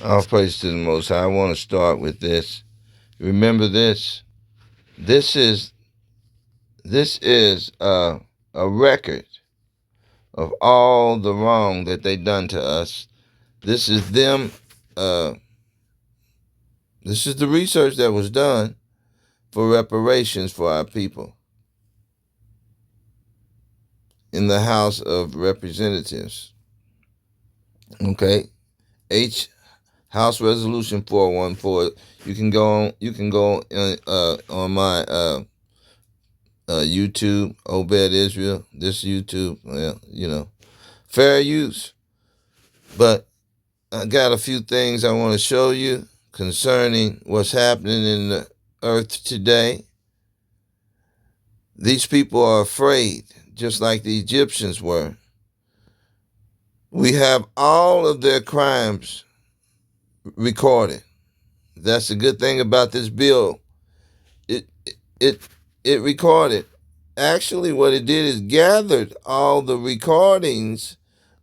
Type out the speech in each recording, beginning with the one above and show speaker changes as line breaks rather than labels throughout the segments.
All praise to the Most High. I want to start with this. Remember this. This is a record of all the wrong that they done to us. This is them. Uh, this is the research that was done for reparations for our people in the House of Representatives. Okay, H House Resolution 414. You can go on. You can go on my YouTube, Obed Israel. This YouTube, well, fair use. But I got a few things I want to show you concerning what's happening in the earth today. These people are afraid, just like the Egyptians were. We have all of their crimes recorded. That's the good thing about this bill. It it it recorded. Actually, what it did is gathered all the recordings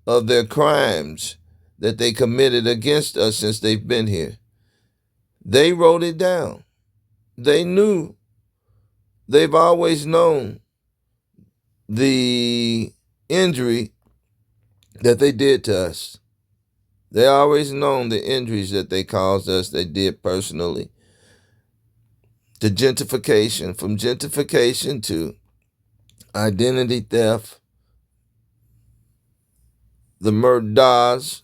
of their crimes that they committed against us since they've been here. They wrote it down. They knew. They've always known the injury that they did to us. They always known the injuries that they caused us, they did personally. The gentrification, from gentrification to identity theft, the murdads,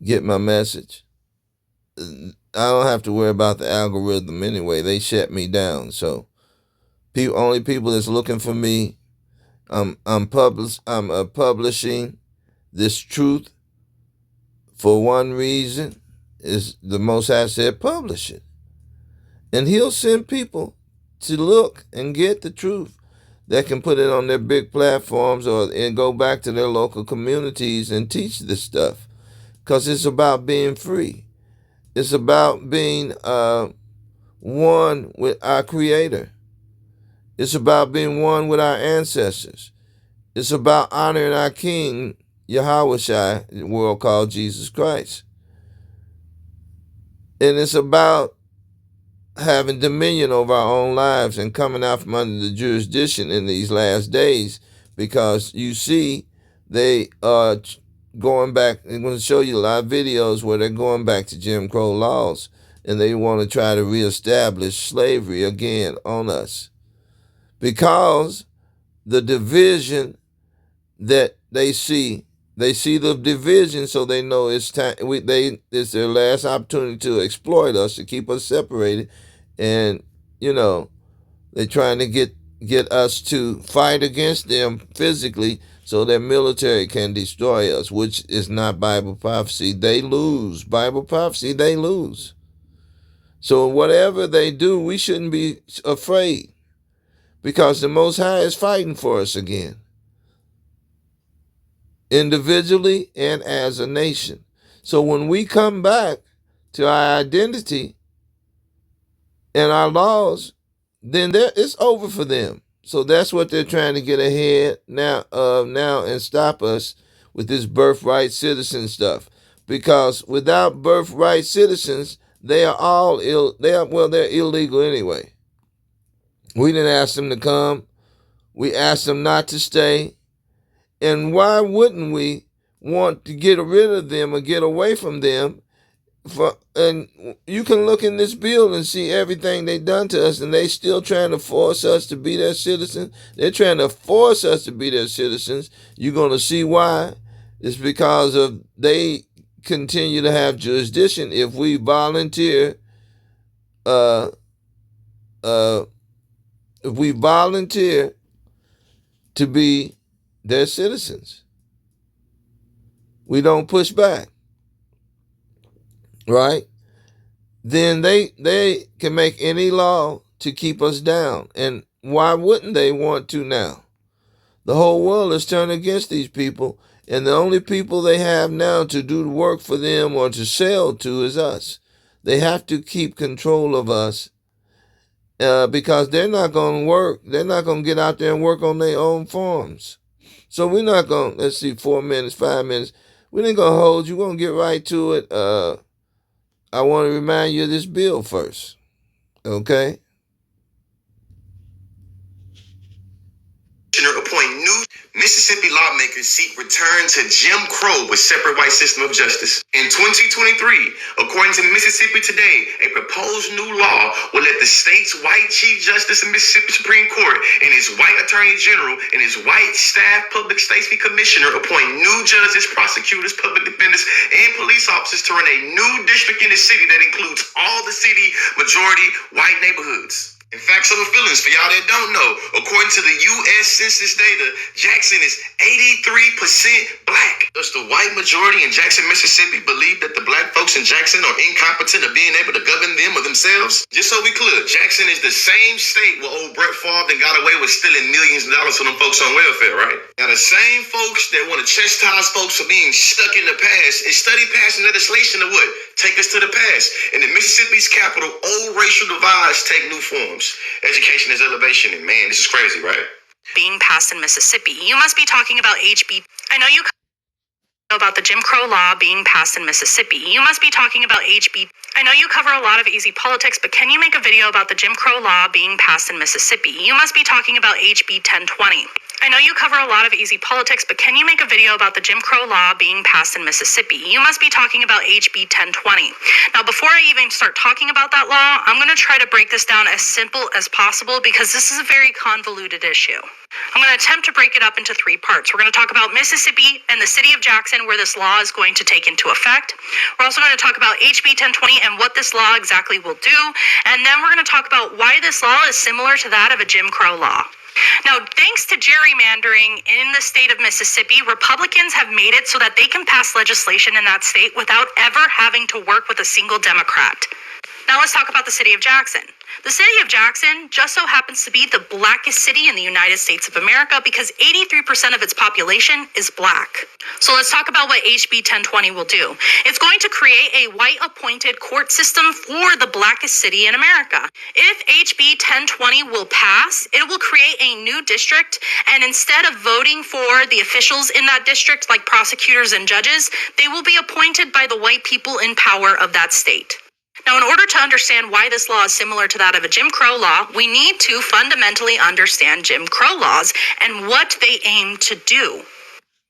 get my message. I don't have to worry about the algorithm anyway. They shut me down. So only people that's looking for me, I'm publishing this truth for one reason, is the Most High said publish it. And he'll send people to look and get the truth that can put it on their big platforms and go back to their local communities and teach this stuff. Because it's about being free. It's about being one with our Creator. It's about being one with our ancestors. It's about honoring our King, Yahweh Shai, the world called Jesus Christ. And it's about having dominion over our own lives and coming out from under the jurisdiction in these last days, because you see they are going back. I'm going to show you a lot of videos where they're going back to Jim Crow laws, and they want to try to reestablish slavery again on us, because the division that they see the division, so they know it's time. It's their last opportunity to exploit us, to keep us separated, and they're trying to get us to fight against them physically, so their military can destroy us, which is not Bible prophecy. They lose. Bible prophecy, they lose. So whatever they do, we shouldn't be afraid, because the Most High is fighting for us again, individually and as a nation. So when we come back to our identity and our laws, then it's over for them. So that's what they're trying to get ahead now and stop us with this birthright citizen stuff. Because without birthright citizens, they are all they're illegal anyway. We didn't ask them to come. We asked them not to stay. And why wouldn't we want to get rid of them or get away from them? And you can look in this bill and see everything they've done to us, and they still trying to force us to be their citizens. They're trying to force us to be their citizens. You're going to see why. It's because of they continue to have jurisdiction if we volunteer. If we volunteer to be their citizens, we don't push back, right? Then they can make any law to keep us down. And why wouldn't they want to now? The whole world is turned against these people, and the only people they have now to do the work for them or to sell to is us. They have to keep control of us, because they're not going to work. They're not going to get out there and work on their own farms. So we're not going to, let's see, 4 minutes, 5 minutes. We ain't gonna hold you. We're gonna get right to it. I want to remind you of this bill first. Okay?
Appoint new Mississippi lawmakers seek return to Jim Crow with separate white system of justice. In 2023, according to Mississippi Today, a proposed new law will let the state's white Chief Justice of Mississippi Supreme Court and his white Attorney General and his white staff public safety commissioner appoint new judges, prosecutors, public defenders, and police officers to run a new district in the city that includes all the city majority white neighborhoods. In fact, some feelings for y'all that don't know, according to the U.S. Census data, Jackson is 83% black. Does the white majority in Jackson, Mississippi believe that the black folks in Jackson are incompetent of being able to govern them or themselves? Just so we clear, Jackson is the same state where old Brett Favre got away with stealing millions of dollars from them folks on welfare, right? Now, the same folks that want to chastise folks for being stuck in the past is study passing legislation to what? Take us to the past. In the Mississippi's capital, old racial divides take new forms. Education is elevation, and man, this is crazy, right?
Being passed in Mississippi. You must be talking about HB. I know you know about the Jim Crow law being passed in Mississippi. You must be talking about HB. I know you cover a lot of easy politics, but can you make a video about the Jim Crow law being passed in Mississippi? You must be talking about HB 1020. I know you cover a lot of easy politics, but can you make a video about the Jim Crow law being passed in Mississippi? You must be talking about HB 1020. Now, before I even start talking about that law, I'm going to try to break this down as simple as possible because this is a very convoluted issue. I'm going to attempt to break it up into three parts. We're going to talk about Mississippi and the city of Jackson, where this law is going to take into effect. We're also going to talk about HB 1020 and what this law exactly will do. And then we're going to talk about why this law is similar to that of a Jim Crow law. Now, thanks to gerrymandering in the state of Mississippi, Republicans have made it so that they can pass legislation in that state without ever having to work with a single Democrat. Now let's talk about the city of Jackson. The city of Jackson just so happens to be the blackest city in the United States of America because 83% of its population is black. So let's talk about what HB 1020 will do. It's going to create a white-appointed court system for the blackest city in America. If HB 1020 will pass, it will create a new district, and instead of voting for the officials in that district, like prosecutors and judges, they will be appointed by the white people in power of that state. Now, in order to understand why this law is similar to that of a Jim Crow law, we need to fundamentally understand Jim Crow laws and what they aim to do.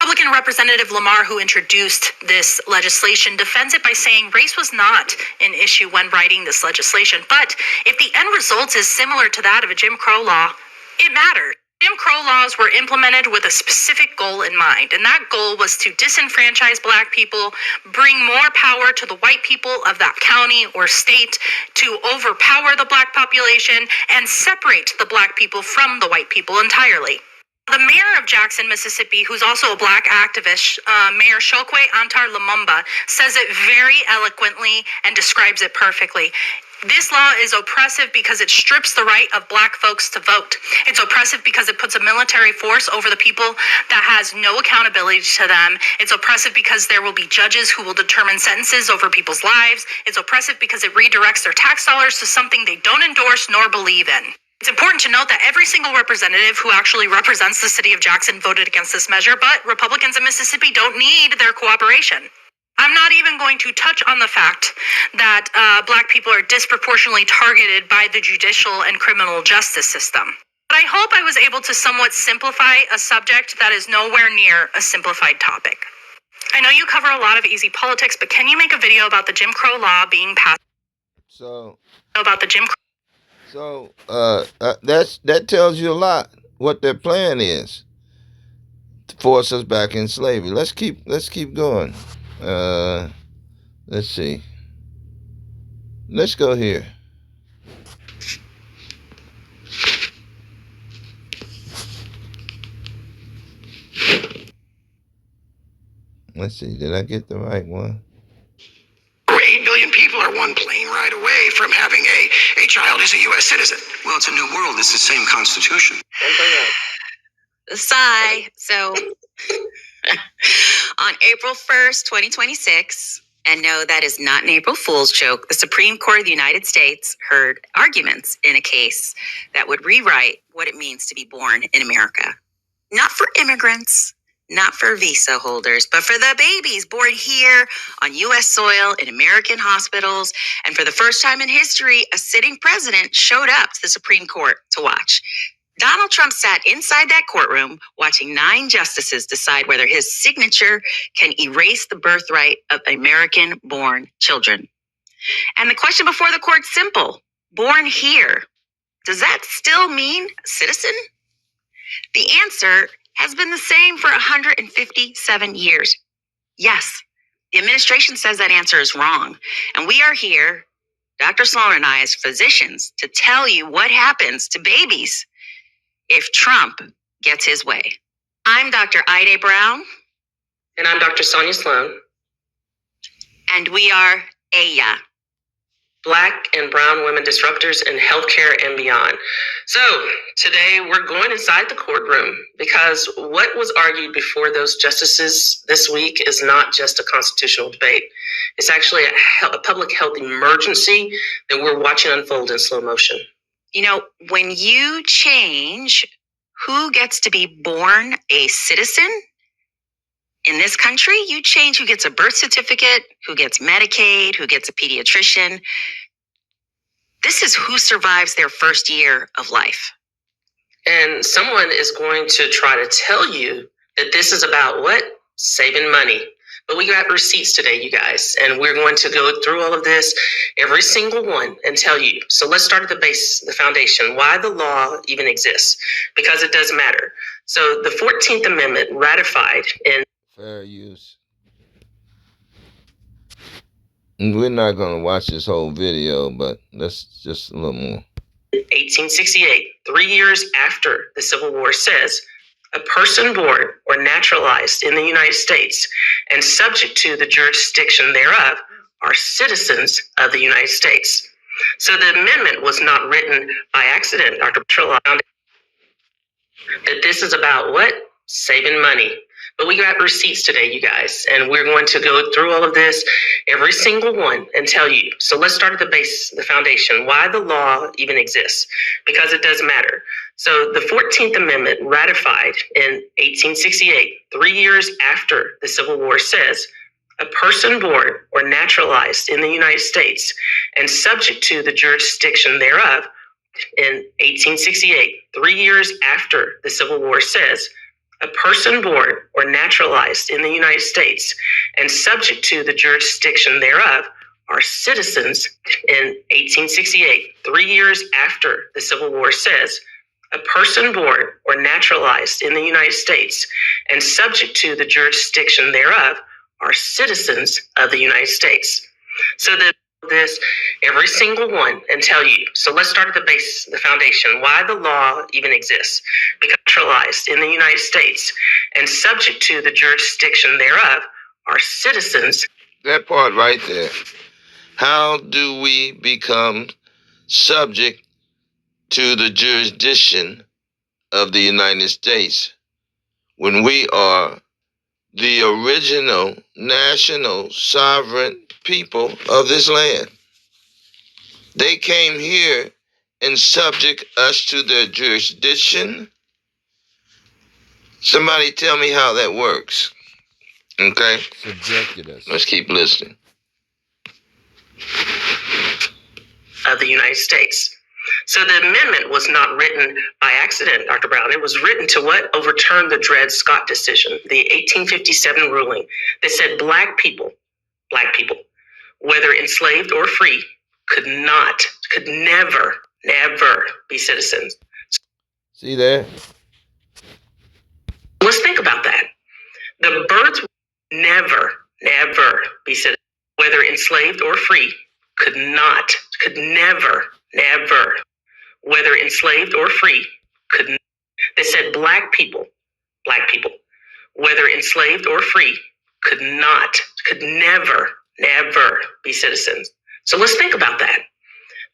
Republican Representative Lamar, who introduced this legislation, defends it by saying race was not an issue when writing this legislation. But if the end result is similar to that of a Jim Crow law, it matters. Jim Crow laws were implemented with a specific goal in mind, and that goal was to disenfranchise black people, bring more power to the white people of that county or state, to overpower the black population, and separate the black people from the white people entirely. The mayor of Jackson, Mississippi, who's also a black activist, Mayor Chokwe Antar Lumumba, says it very eloquently and describes it perfectly. This law is oppressive because it strips the right of black folks to vote. It's oppressive because it puts a military force over the people that has no accountability to them. It's oppressive because there will be judges who will determine sentences over people's lives. It's oppressive because it redirects their tax dollars to something they don't endorse nor believe in. It's important to note that every single representative who actually represents the city of Jackson voted against this measure, but Republicans in Mississippi don't need their cooperation. I'm not even going to touch on the fact that black people are disproportionately targeted by the judicial and criminal justice system. But I hope I was able to somewhat simplify a subject that is nowhere near a simplified topic. I know you cover a lot of easy politics, but can you make a video about the Jim Crow law being passed?
That tells you a lot what their plan is to force us back in slavery. Let's keep going. Let's see. Let's go here. Let's see. Did I get the right one?
8 billion people are one plane ride away from having a child as a U.S. citizen. Well, it's a new world. It's the same Constitution.
Sigh. So on April 1st, 2026, and no, that is not an April Fool's joke, the Supreme Court of the United States heard arguments in a case that would rewrite what it means to be born in America. Not for immigrants, not for visa holders, but for the babies born here on U.S. soil in American hospitals. And for the first time in history, a sitting president showed up to the Supreme Court to watch. Donald Trump sat inside that courtroom watching 9 justices decide whether his signature can erase the birthright of American-born children. And the question before the court's simple. Born here, does that still mean citizen? The answer has been the same for 157 years. Yes, the administration says that answer is wrong. And we are here, Dr. Sloan and I, as physicians, to tell you what happens to babies if Trump gets his way. I'm Dr. Ida Brown.
And I'm Dr. Sonia Sloan.
And we are AYA.
Black and brown women disruptors in healthcare and beyond. So today we're going inside the courtroom because what was argued before those justices this week is not just a constitutional debate. It's actually a public health emergency that we're watching unfold in slow motion.
You know, when you change who gets to be born a citizen in this country, you change who gets a birth certificate, who gets Medicaid, who gets a pediatrician. This is who survives their first year of life.
And someone is going to try to tell you that this is about what? Saving money. But we got receipts today, you guys, and we're going to go through all of this, every single one, and tell you. So let's start at the base, the foundation, why the law even exists, because it does matter. So the 14th Amendment ratified in
Fair use. We're not going to watch this whole video, but let's just a little more.
1868, 3 years after the Civil War, says, a person born or naturalized in the United States and subject to the jurisdiction thereof are citizens of the United States. So the amendment was not written by accident, Dr. Trilla, that this is about what? Saving money. But we got receipts today, you guys, and we're going to go through all of this, every single one, and tell you. So let's start at the base, the foundation, why the law even exists, because it does matter. So the 14th Amendment ratified in 1868, 3 years after the Civil War, says, a person born or naturalized in the United States and subject to the jurisdiction thereof in 1868, 3 years after the Civil War, says, a person born or naturalized in the United States and subject to the jurisdiction thereof are citizens in 1868, 3 years after the Civil War, says, a person born or naturalized in the United States and subject to the jurisdiction thereof are citizens of the United States. So that this, every single one, and tell you. So let's start at the base, the foundation, why the law even exists. Because naturalized in the United States and subject to the jurisdiction thereof are citizens.
That part right there. How do we become subject to the jurisdiction of the United States when we are the original national sovereign people of this land? They came here and subject us to their jurisdiction. Somebody tell me how that works. Okay?
Subjected us.
Let's keep listening.
Of the United States. So the amendment was not written by accident, Dr. Brown. It was written to what? Overturn the Dred Scott decision, the 1857 ruling that said black people, whether enslaved or free, could never be citizens.
See there?
Let's think about that. The birth never be citizens, whether enslaved or free, could never, whether enslaved or free, they said black people, whether enslaved or free, could never be citizens. So let's think about that.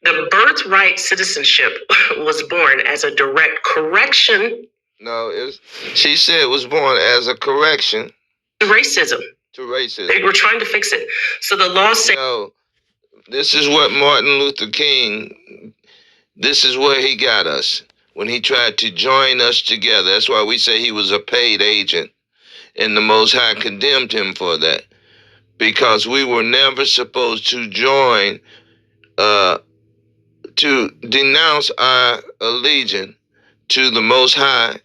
The birthright citizenship was born as a direct correction.
No, she said it was born as a correction
To racism. They were trying to fix it. So the law said.
No, this is what Martin Luther King, this is where he got us when he tried to join us together. That's why we say he was a paid agent. And the Most High condemned him for that, because we were never supposed to join, to denounce our allegiance to the Most High,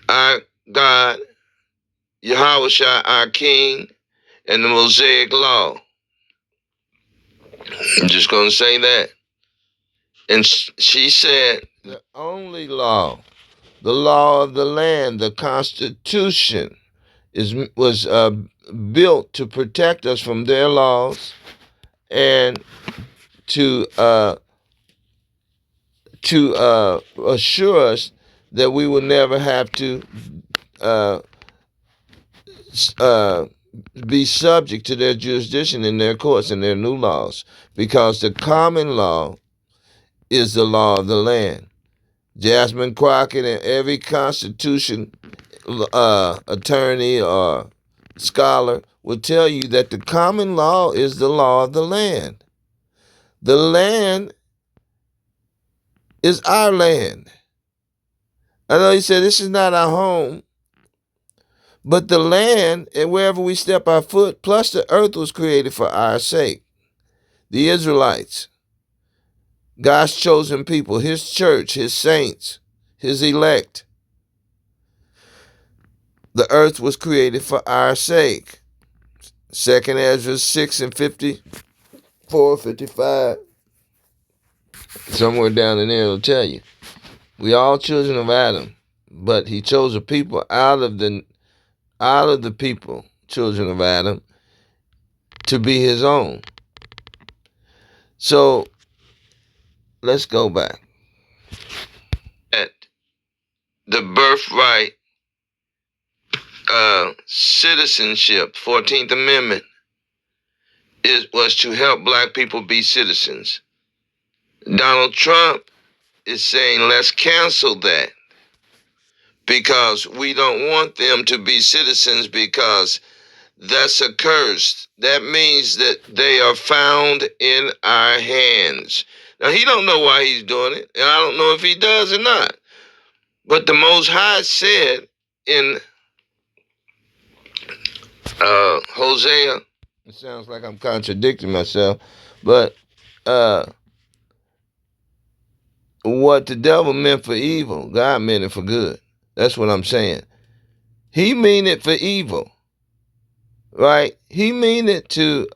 our God, Yahweh Shai, our King, and the Mosaic Law. I'm just going to say that. And she said, the only law, the law of the land, the Constitution, was built to protect us from their laws and to assure us that we will never have to uh, be subject to their jurisdiction in their courts and their new laws, because the common law is the law of the land. Jasmine Crockett and every Constitution attorney or scholar will tell you that the common law is the law of the land. The land is our land. I know he said this is not our home, but the land and wherever we step our foot, plus the earth, was created for our sake. The Israelites, God's chosen people, his church, his saints, his elect. The earth was created for our sake. 2nd Ezra 6 and 54, 55. Somewhere down in there it'll tell you. We all children of Adam, but he chose a people out of the people, children of Adam, to be his own. So let's go back. At the birthright, citizenship, 14th Amendment, was to help black people be citizens. Donald Trump is saying let's cancel that, because we don't want them to be citizens, because that's a curse. That means that they are found in our hands. Now, he don't know why he's doing it, and I don't know if he does or not. But the Most High said in Hosea, it sounds like I'm contradicting myself, but what the devil meant for evil, God meant it for good. That's what I'm saying. He mean it for evil, right? He mean it to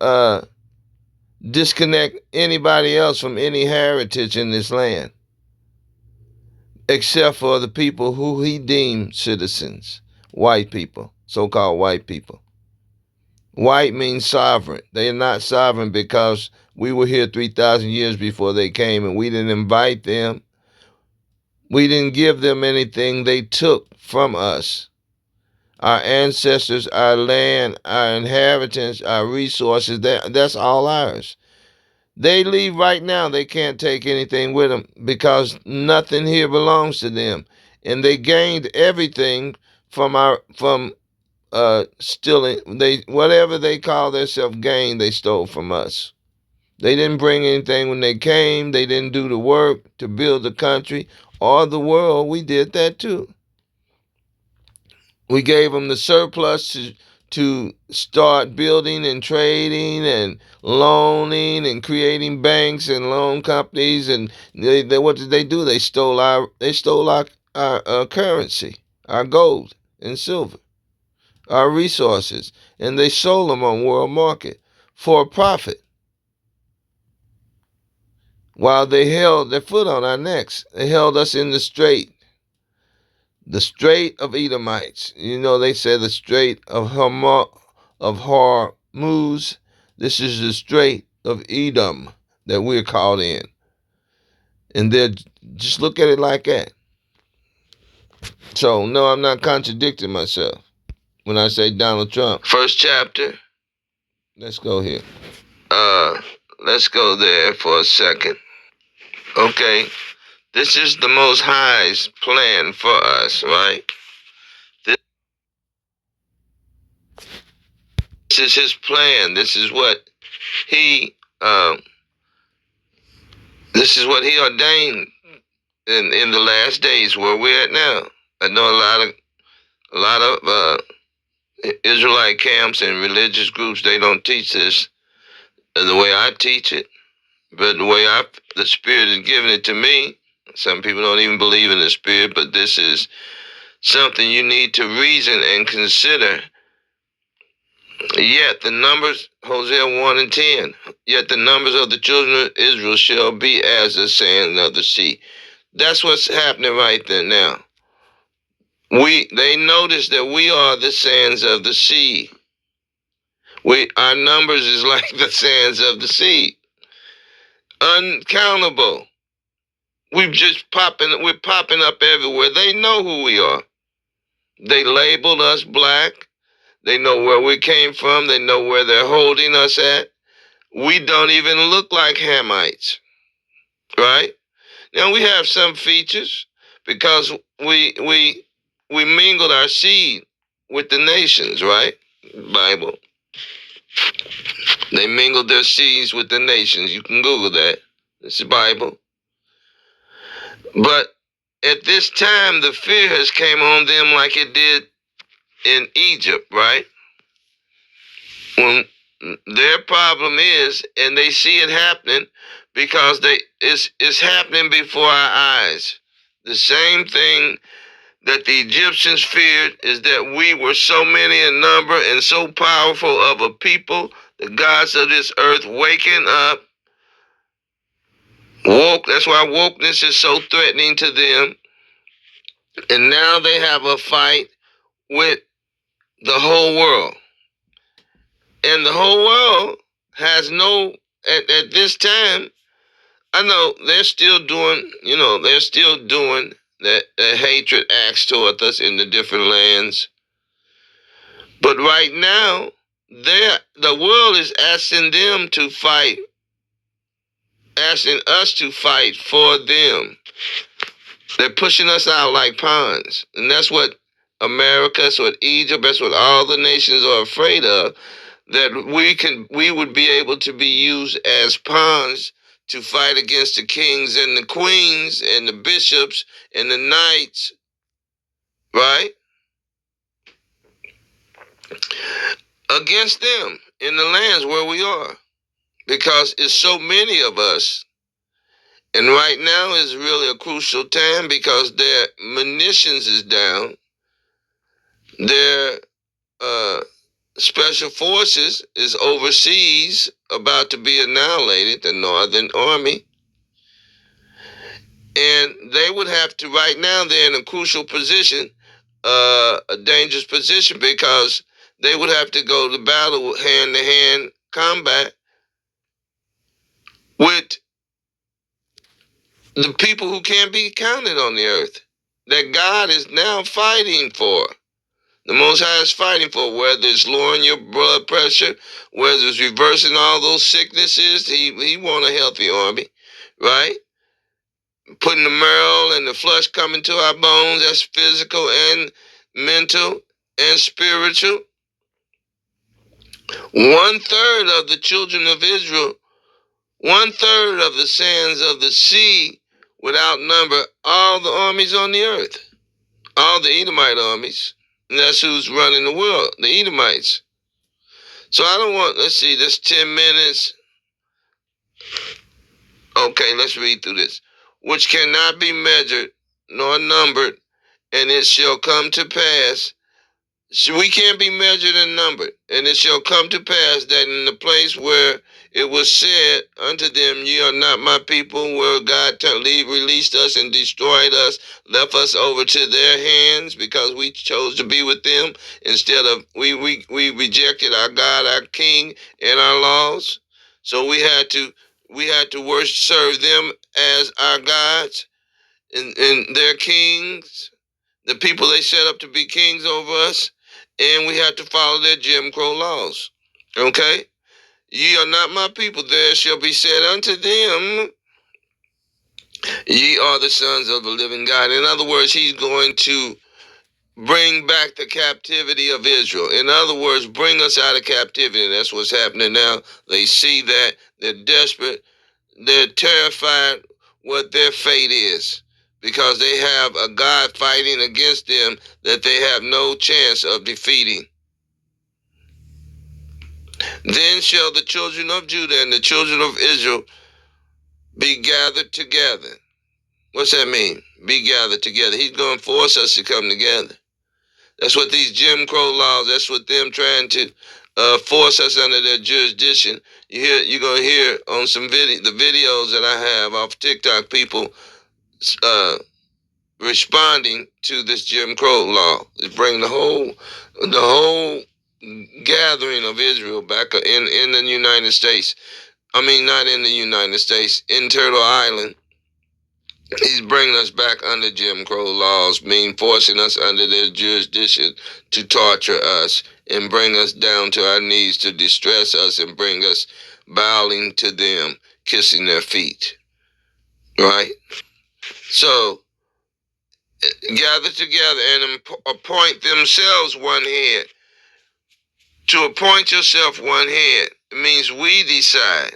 disconnect anybody else from any heritage in this land, except for the people who he deemed citizens, white people, so-called white people. White means sovereign. They are not sovereign because we were here 3,000 years before they came, and we didn't invite them. We didn't give them anything. They took from us. Our ancestors, our land, our inheritance, our resources, that's all ours. They leave right now. They can't take anything with them because nothing here belongs to them. And they gained everything from stealing. Whatever they call themselves gain, they stole from us. They didn't bring anything when they came. They didn't do the work to build the country or the world. We did that too. We gave them the surplus to start building and trading and loaning and creating banks and loan companies. And what did they do? They stole our currency, our gold and silver, our resources, and they sold them on world market for a profit, while they held their foot on our necks. They held us in the strait of Edomites. You know, they say the strait of Hormuz. This is the strait of Edom that we're caught in. And they're just look at it like that. So, no, I'm not contradicting myself when I say Donald Trump. First chapter. Let's go here. Let's go there for a second. Okay. This is the Most High's plan for us, right? This is his plan. This is what he ordained in the last days where we're at now. I know a lot of Israelite camps and religious groups, they don't teach this the way I teach it, but the way the Spirit has given it to me. Some people don't even believe in the Spirit, but this is something you need to reason and consider. Yet the numbers, Hosea 1 and 10, yet the numbers of the children of Israel shall be as the sand of the sea. That's what's happening right there now. They notice that we are the sands of the sea. Our numbers is like the sands of the sea. Uncountable. We're popping up everywhere. They know who we are. They labeled us black. They know where we came from. They know where they're holding us at. We don't even look like Hamites, right? Now we have some features because we mingled our seed with the nations, right? Bible. They mingled their seeds with the nations. You can Google that. It's the Bible. But at this time, the fear has came on them like it did in Egypt, right? When their problem is, and they see it happening because it's happening before our eyes. The same thing that the Egyptians feared is that we were so many in number and so powerful of a people, the gods of this earth waking up. That's why wokeness is so threatening to them. And now they have a fight with the whole world. And the whole world has at this time, I know they're still doing, that hatred acts toward us in the different lands. But right now, the world is asking us to fight for them. They're pushing us out like pawns. And that's what America, that's what Egypt, that's what all the nations are afraid of, that we would be able to be used as pawns to fight against the kings and the queens and the bishops and the knights, right? Against them in the lands where we are. Because it's so many of us. And right now is really a crucial time because their munitions is down. Their special forces is overseas about to be annihilated, the Northern Army. And they would have to, right now, they're in a crucial position, a dangerous position, because they would have to go to battle hand-to-hand combat with the people who can't be counted on the earth, that God is now fighting for. The Most High is fighting for, whether it's lowering your blood pressure, whether it's reversing all those sicknesses. He want a healthy army, right? Putting the marrow and the flesh coming to our bones, that's physical and mental and spiritual. 1/3 of the children of Israel, 1/3 of the sands of the sea would outnumber all the armies on the earth, all the Edomite armies. And that's who's running the world, the Edomites. So let's see, that's 10 minutes. Okay, let's read through this. Which cannot be measured nor numbered, and it shall come to pass. So we can't be measured and numbered. And it shall come to pass that in the place where it was said unto them, ye are not my people, where God released us and destroyed us, left us over to their hands because we chose to be with them instead of we rejected our God, our King, and our laws. So we had to serve them as our gods and their kings, the people they set up to be kings over us, and we had to follow their Jim Crow laws. Okay? Ye are not my people. There shall be said unto them, ye are the sons of the living God. In other words, he's going to bring back the captivity of Israel. In other words, bring us out of captivity. That's what's happening now. They see that. They're desperate. They're terrified what their fate is because they have a God fighting against them that they have no chance of defeating. Then shall the children of Judah and the children of Israel be gathered together. What's that mean? Be gathered together. He's going to force us to come together. That's what these Jim Crow laws, that's what them trying to force us under their jurisdiction. You're going to hear on some the videos that I have off TikTok, people responding to this Jim Crow law. It's bringing the whole gathering of Israel back in the United States. I mean, not in the United States, in Turtle Island. He's bringing us back under Jim Crow laws, meaning forcing us under their jurisdiction to torture us and bring us down to our knees, to distress us and bring us bowing to them, kissing their feet. Right? So, gather together and appoint themselves one head. To appoint yourself one head, it means we decide.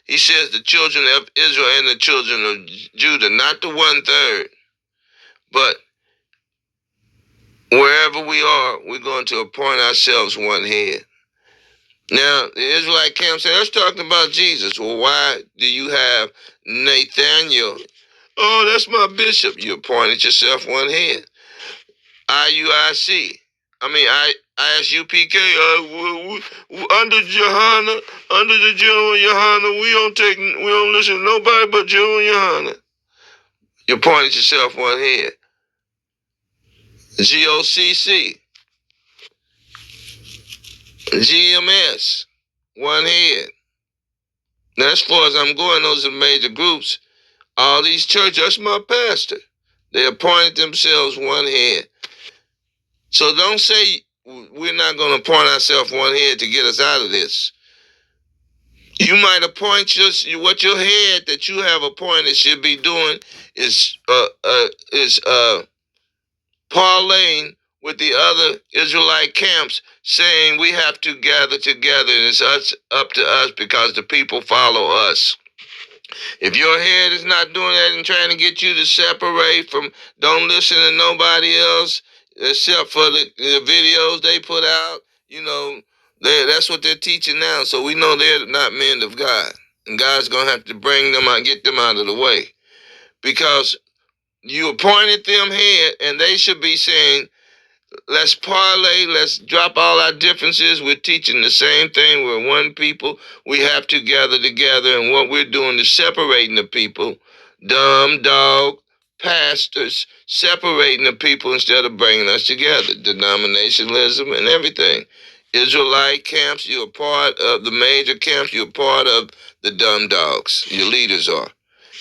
He says the children of Israel and the children of Judah, not the 1/3, but wherever we are, we're going to appoint ourselves one head. Now, the Israelite camp said, let's talk about Jesus. Well, why do you have Nathaniel? Oh, that's my bishop. You appointed yourself one head. IUIC. I mean, ISUPK, under Johanna, under the General Johanna, we don't listen to nobody but General Johanna. You appointed yourself one head. GOCC, GMS, one head. Now, as far as I'm going, those are major groups. All these churches, that's my pastor. They appointed themselves one head. So don't say we're not going to appoint ourselves one head to get us out of this. You might appoint what your head that you have appointed should be doing is parlaying with the other Israelite camps, saying we have to gather together and it's up to us because the people follow us. If your head is not doing that and trying to get you to separate from, don't listen to nobody else except for the videos they put out, that's what they're teaching now. So we know they're not men of God. And God's going to have to bring them out, get them out of the way. Because you appointed them head, and they should be saying, let's parlay, let's drop all our differences. We're teaching the same thing. We're one people. We have to gather together, and what we're doing is separating the people. Dumb dog pastors separating the people instead of bringing us together. Denominationalism and everything. Israelite camps, you're part of the major camps. You're part of the dumb dogs. Your leaders are.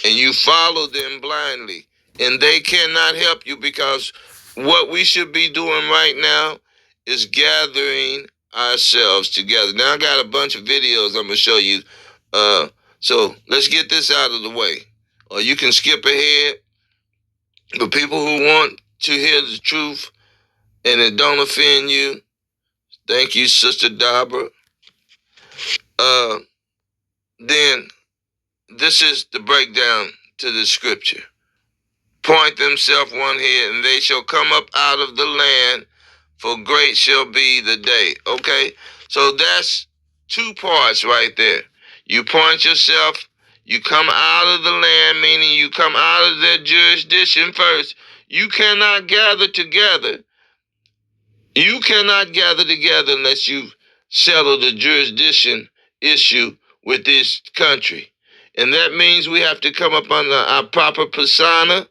And you follow them blindly. And they cannot help you because what we should be doing right now is gathering ourselves together. Now, I got a bunch of videos I'm going to show you. So let's get this out of the way. Or you can skip ahead. But people who want to hear the truth and it don't offend you, thank you, Sister Dabra. Then this is the breakdown to the scripture. Point themselves one head, and they shall come up out of the land, for great shall be the day. Okay? So that's two parts right there. You point yourself, you come out of the land, meaning you come out of their jurisdiction first. You cannot gather together. You cannot gather together unless you settle the jurisdiction issue with this country. And that means we have to come up under our proper persona.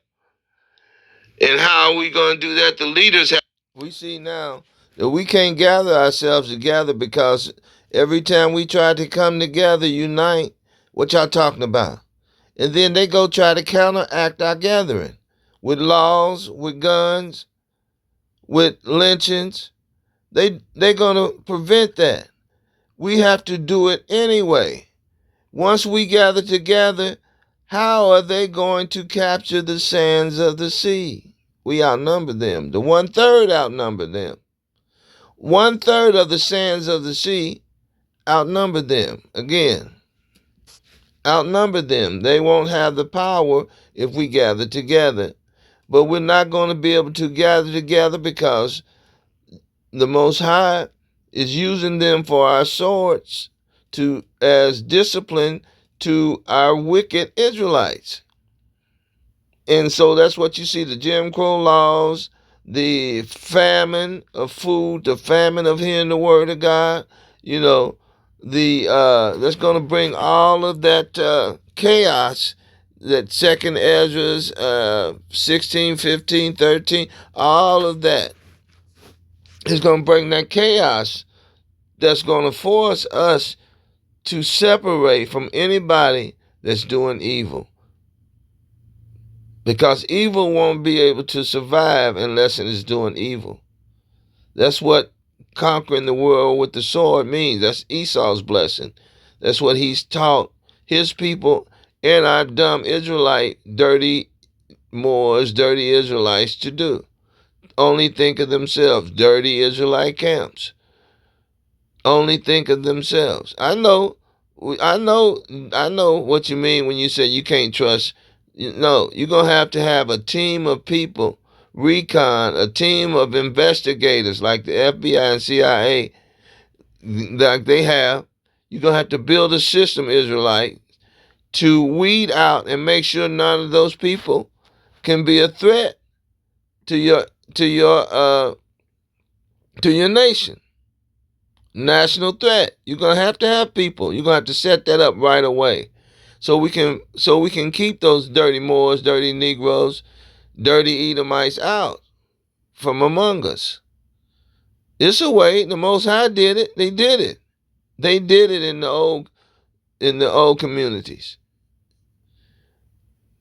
And how are we going to do that? The leaders have. We see now that we can't gather ourselves together because every time we try to come together, unite, what y'all talking about? And then they go try to counteract our gathering with laws, with guns, with lynchings. They're going to prevent that. We have to do it anyway. Once we gather together, how are they going to capture the sands of the sea? We outnumber them. The 1/3 outnumber them. 1/3 of the sands of the sea outnumber them. Again, outnumber them. They won't have the power if we gather together. But we're not going to be able to gather together because the Most High is using them for our swords as discipline to our wicked Israelites. And so that's what you see, the Jim Crow laws, the famine of food, the famine of hearing the word of God, that's going to bring all of that chaos, that second Ezra's 16, 15, 13, all of that is going to bring that chaos that's going to force us to separate from anybody that's doing evil. Because evil won't be able to survive unless it is doing evil. That's what conquering the world with the sword means. That's Esau's blessing. That's what he's taught his people and our dumb Israelite, dirty Moors, dirty Israelites to do. Only think of themselves, dirty Israelite camps. Only think of themselves. I know what you mean when you say you can't trust. No, you're going to have a team of people, recon, a team of investigators like the FBI and CIA, like they have. You're going to have to build a system, Israelite, to weed out and make sure none of those people can be a threat to your nation. National threat. You're going to have people. You're going to have to set that up right away. So we can keep those dirty Moors, dirty Negroes, dirty Edomites out from among us. It's a way. The Most High did it. They did it. They did it in the old communities.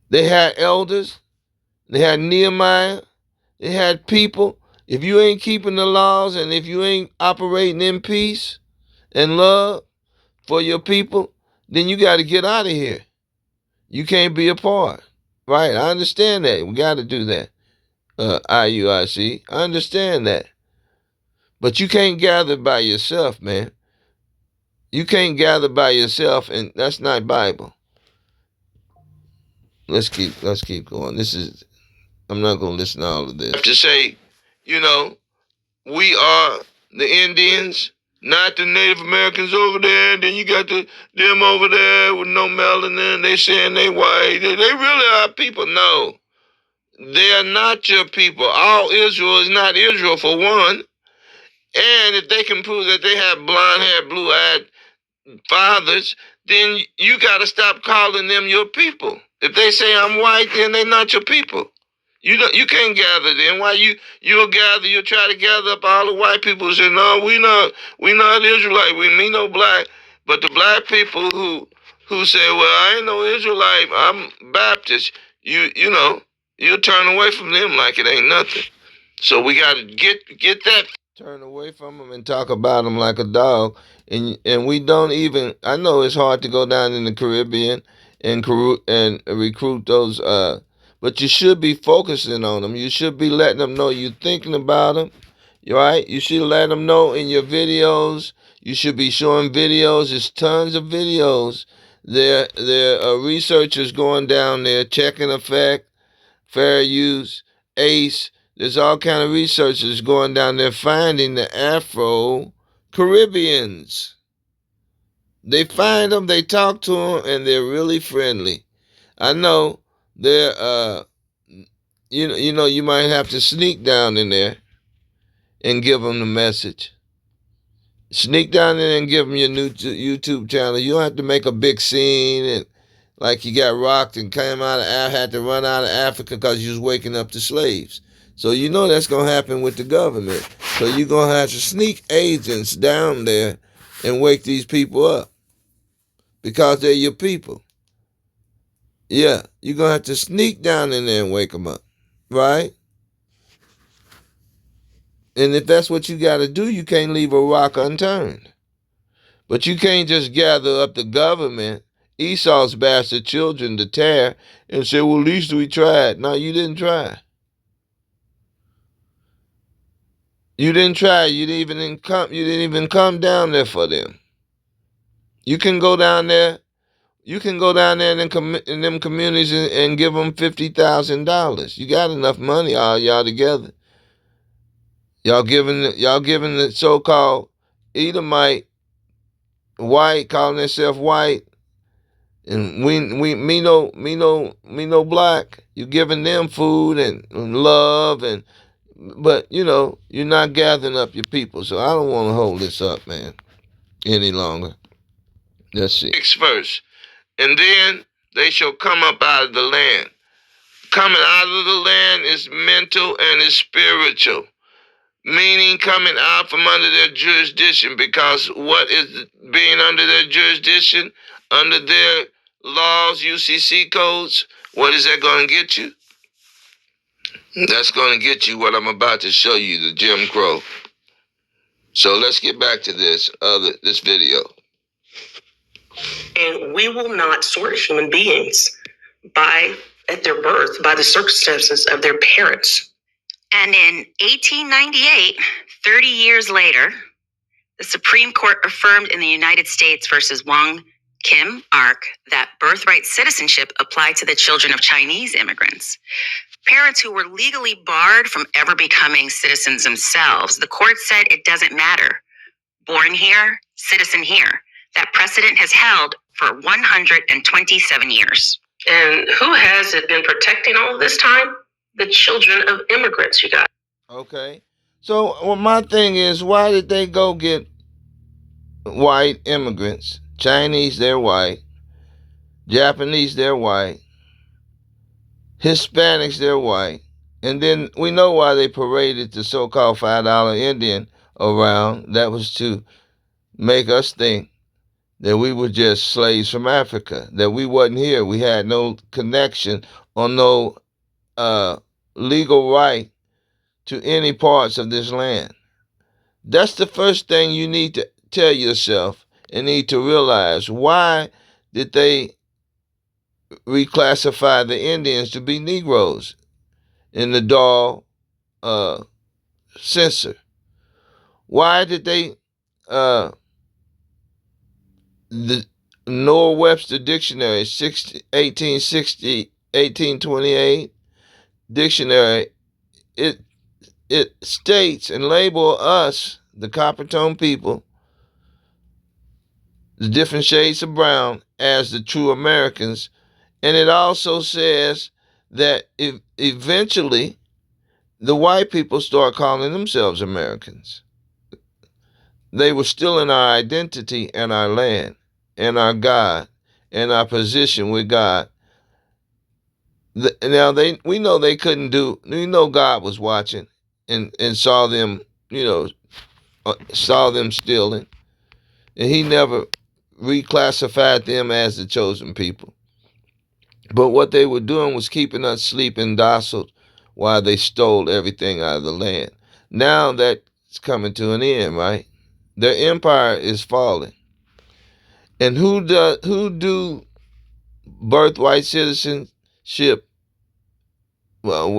They had elders. They had Nehemiah. They had people. If you ain't keeping the laws and if you ain't operating in peace and love for your people, then you got to get out of here. You can't be a part. Right? I understand that. We got to do that. IUIC. I understand that. But you can't gather by yourself, man. You can't gather by yourself, and that's not Bible. Let's keep going. I'm not going to listen to all of this. I have to say, we are the Indians, not the Native Americans over there. Then you got them over there with no melanin. They saying they white. They really are people. No, they are not your people. All Israel is not Israel, for one. And if they can prove that they have blonde-haired, blue-eyed fathers, then you got to stop calling them your people. If they say I'm white, then they're not your people. You can't gather them. Why you'll try to gather up all the white people and say, no, we not Israelite. Me no black. But the black people who say, well, I ain't no Israelite, I'm Baptist, you'll turn away from them like it ain't nothing. So we got to get that. Turn away from them and talk about them like a dog. And we don't even, I know it's hard to go down in the Caribbean and recruit those, but you should be focusing on them. You should be letting them know you're thinking about them, right? You should let them know in your videos. You should be showing videos. There's tons of videos. There are researchers going down there checking effect, fair use, ACE. There's all kind of researchers going down there finding the Afro-Caribbeans. They find them, they talk to them, and they're really friendly. I know they're, you might have to sneak down in there and give them the message. Sneak down in there and give them your new YouTube channel. You don't have to make a big scene and like you got rocked and had to run out of Africa because you was waking up the slaves. So that's going to happen with the government. So you're going to have to sneak agents down there and wake these people up because they're your people. Yeah, you're going to have to sneak down in there and wake them up, right? And if that's what you got to do, you can't leave a rock unturned. But you can't just gather up the government, Esau's bastard children, to tear and say, well, at least we tried. No, you didn't try. You didn't try. You didn't even come down there for them. You can go down there. You can go down there in them communities and give them $50,000. You got enough money, all y'all together. Y'all giving the so-called Edomite, white, calling themselves white, and me no black. You giving them food and love, and but you're not gathering up your people. So I don't want to hold this up, man, any longer. Let's see. Next verse. And then they shall come up out of the land. Coming out of the land is mental and is spiritual, meaning coming out from under their jurisdiction, because what is being under their jurisdiction, under their laws, UCC codes, what is that going to get you? That's going to get you what I'm about to show you, the Jim Crow. So let's get back to this video.
And we will not sort human beings at their birth by the circumstances of their parents.
And in 1898, 30 years later, the Supreme Court affirmed in the United States versus Wong Kim Ark that birthright citizenship applied to the children of Chinese immigrants. Parents who were legally barred from ever becoming citizens themselves. The court said it doesn't matter. Born here, citizen here. That precedent has held for 127 years.
And who has it been protecting all this time? The children of immigrants, you guys.
Okay. So my thing is, why did they go get white immigrants? Chinese, they're white. Japanese, they're white. Hispanics, they're white. And then we know why they paraded the so-called $5 Indian around. That was to make us think that we were just slaves from Africa, that we wasn't here. We had no connection or no legal right to any parts of this land. That's the first thing you need to tell yourself and need to realize. Why did they reclassify the Indians to be Negroes in the Dahl censor? Why did they the Noah Webster Dictionary 1860 1828 dictionary, it states and label us, the Copper Tone people, the different shades of brown, as the true Americans. And it also says that eventually the white people start calling themselves Americans. They were still in our identity and our land and our God and our position with God. Now we know they couldn't do. We know God was watching and saw them. Saw them stealing, and He never reclassified them as the chosen people. But what they were doing was keeping us sleeping docile while they stole everything out of the land. Now that's coming to an end, right? Their empire is falling. And who do birthright citizenship? Well,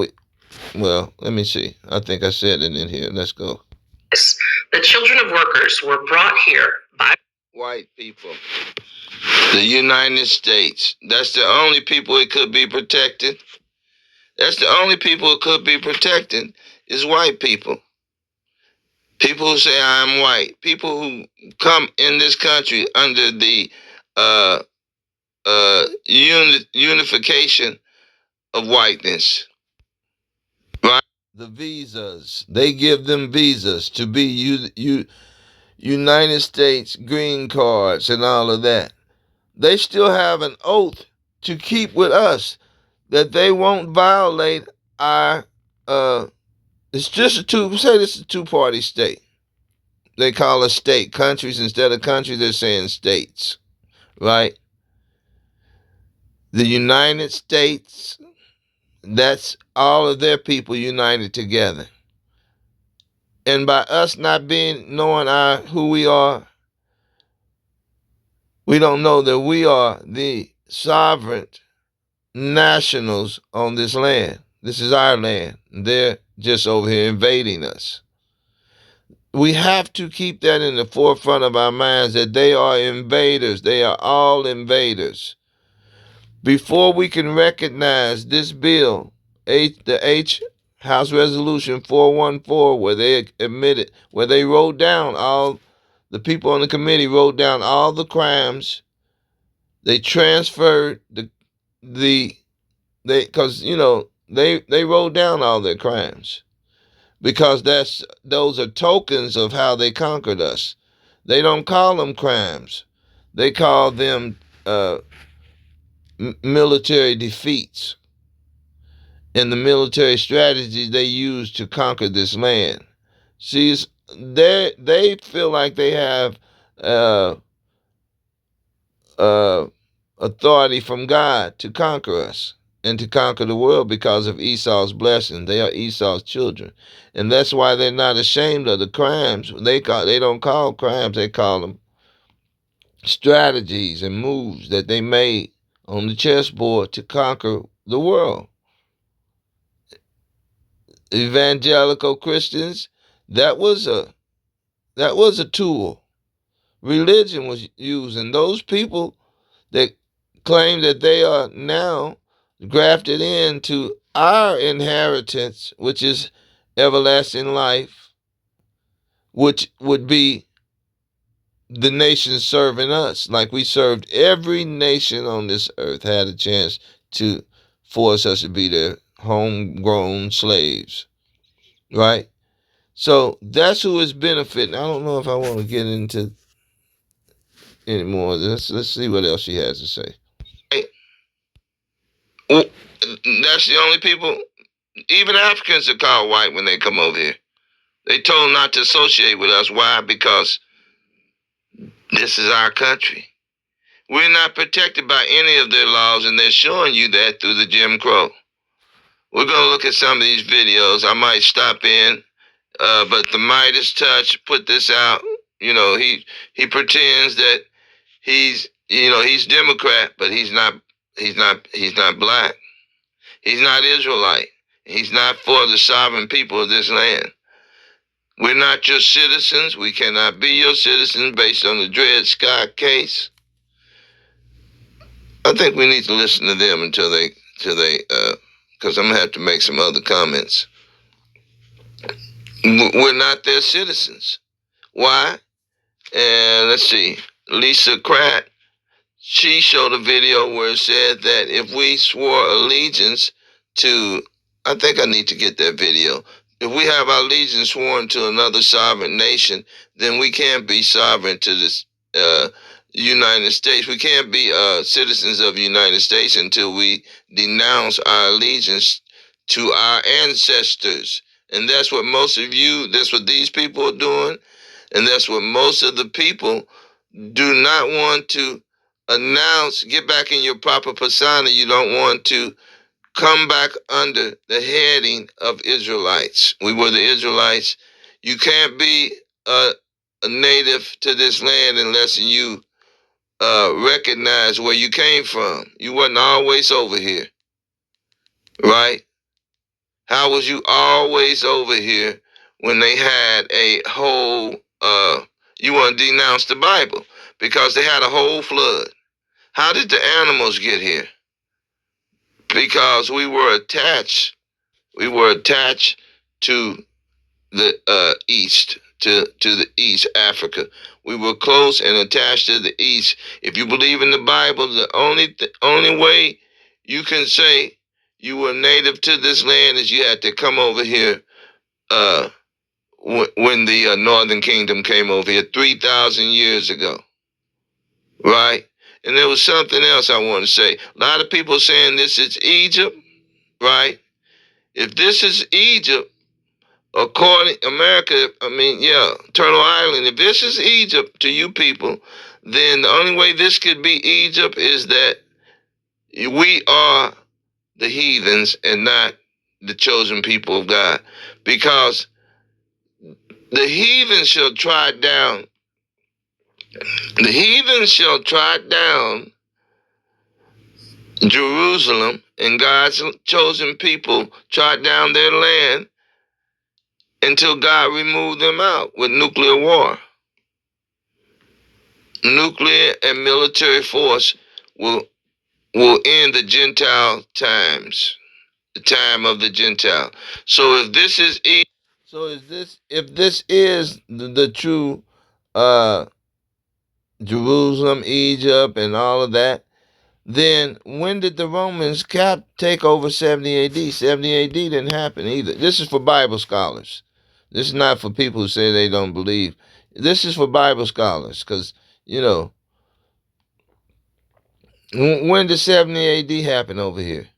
let me see. I think I said it in here. Let's go.
The children of workers were brought here by
white people. The United States. That's the only people it could be protected. That's the only people it could be protected is white people. People who say I'm white. People who come in this country under the unification of whiteness. Right? The visas. They give them visas to be United States green cards and all of that. They still have an oath to keep with us that they won't violate our it's just say this is a two-party state. They call us state. Countries, instead of countries, they're saying states. Right? The United States, that's all of their people united together. And by us not knowing who we are, we don't know that we are the sovereign nationals on this land. This is our land. They're just over here invading us. We have to keep that in the forefront of our minds, that they are invaders. They are all invaders. Before we can recognize this bill, the House Resolution 414, where they wrote down all the people on the committee wrote down all the crimes. They transferred because they wrote down all their crimes, because those are tokens of how they conquered us. They don't call them crimes. They call them military defeats and the military strategies they used to conquer this land. See, they feel like they have uh, uh, authority from God to conquer us and to conquer the world because of Esau's blessing. They are Esau's children, and that's why they're not ashamed of the crimes. They don't call crimes. They call them strategies and moves that they made on the chessboard to conquer the world. Evangelical Christians, that was a tool. Religion was used, and those people that claim that they are now grafted into our inheritance, which is everlasting life, which would be the nation serving us, like we served every nation on this earth, had a chance to force us to be their homegrown slaves, right? So that's who is benefiting. I don't know if I want to get into anymore. Let's see what else she has to say. Hey, that's the only people. Even Africans are called white when they come over here. They told not to associate with us. Why? Because this is our country. We're not protected by any of their laws, and they're showing you that through the Jim Crow. We're going to look at some of these videos. I might stop in, but the Midas Touch put this out. He pretends that he's Democrat, but he's not black. He's not Israelite. He's not for the sovereign people of this land. We're not your citizens. We cannot be your citizens based on the Dred Scott case. I think we need to listen to them until they, because I'm gonna have to make some other comments. We're not their citizens. Why? And let's see, Lisa Pratt, she showed a video where it said that if we swore allegiance to, I think I need to get that video. If we have our allegiance sworn to another sovereign nation, then we can't be sovereign to this United States. We can't be citizens of the United States until we denounce our allegiance to our ancestors. And that's what that's what these people are doing. And that's what most of the people do not want to announce. Get back in your proper persona. You don't want to come back under the heading of Israelites. We were the Israelites. You can't be a native to this land unless you recognize where you came from. You wasn't always over here, right? How was you always over here when they had a whole, you want to denounce the Bible because they had a whole flood. How did the animals get here? Because we were attached to the east, to the East Africa. We were close and attached to the East. If you believe in the Bible, the only way you can say you were native to this land is you had to come over here when the Northern Kingdom came over here 3,000 years ago, right? And there was something else I want to say. A lot of people saying this is Egypt, right? If this is Egypt, according America, Turtle Island, if this is Egypt to you people, then the only way this could be Egypt is that we are the heathens and not the chosen people of God. Because the heathens shall trot down Jerusalem, and God's chosen people trot down their land until God removed them out with nuclear war. Nuclear and military force will end the Gentile times, the time of the Gentile. So if this is the true uh, Jerusalem, Egypt, and all of that, then when did the Romans take over 70 AD? 70 AD didn't happen either. This is for Bible scholars. This is not for people who say they don't believe. This is for Bible scholars because, you know, when did 70 AD happen over here?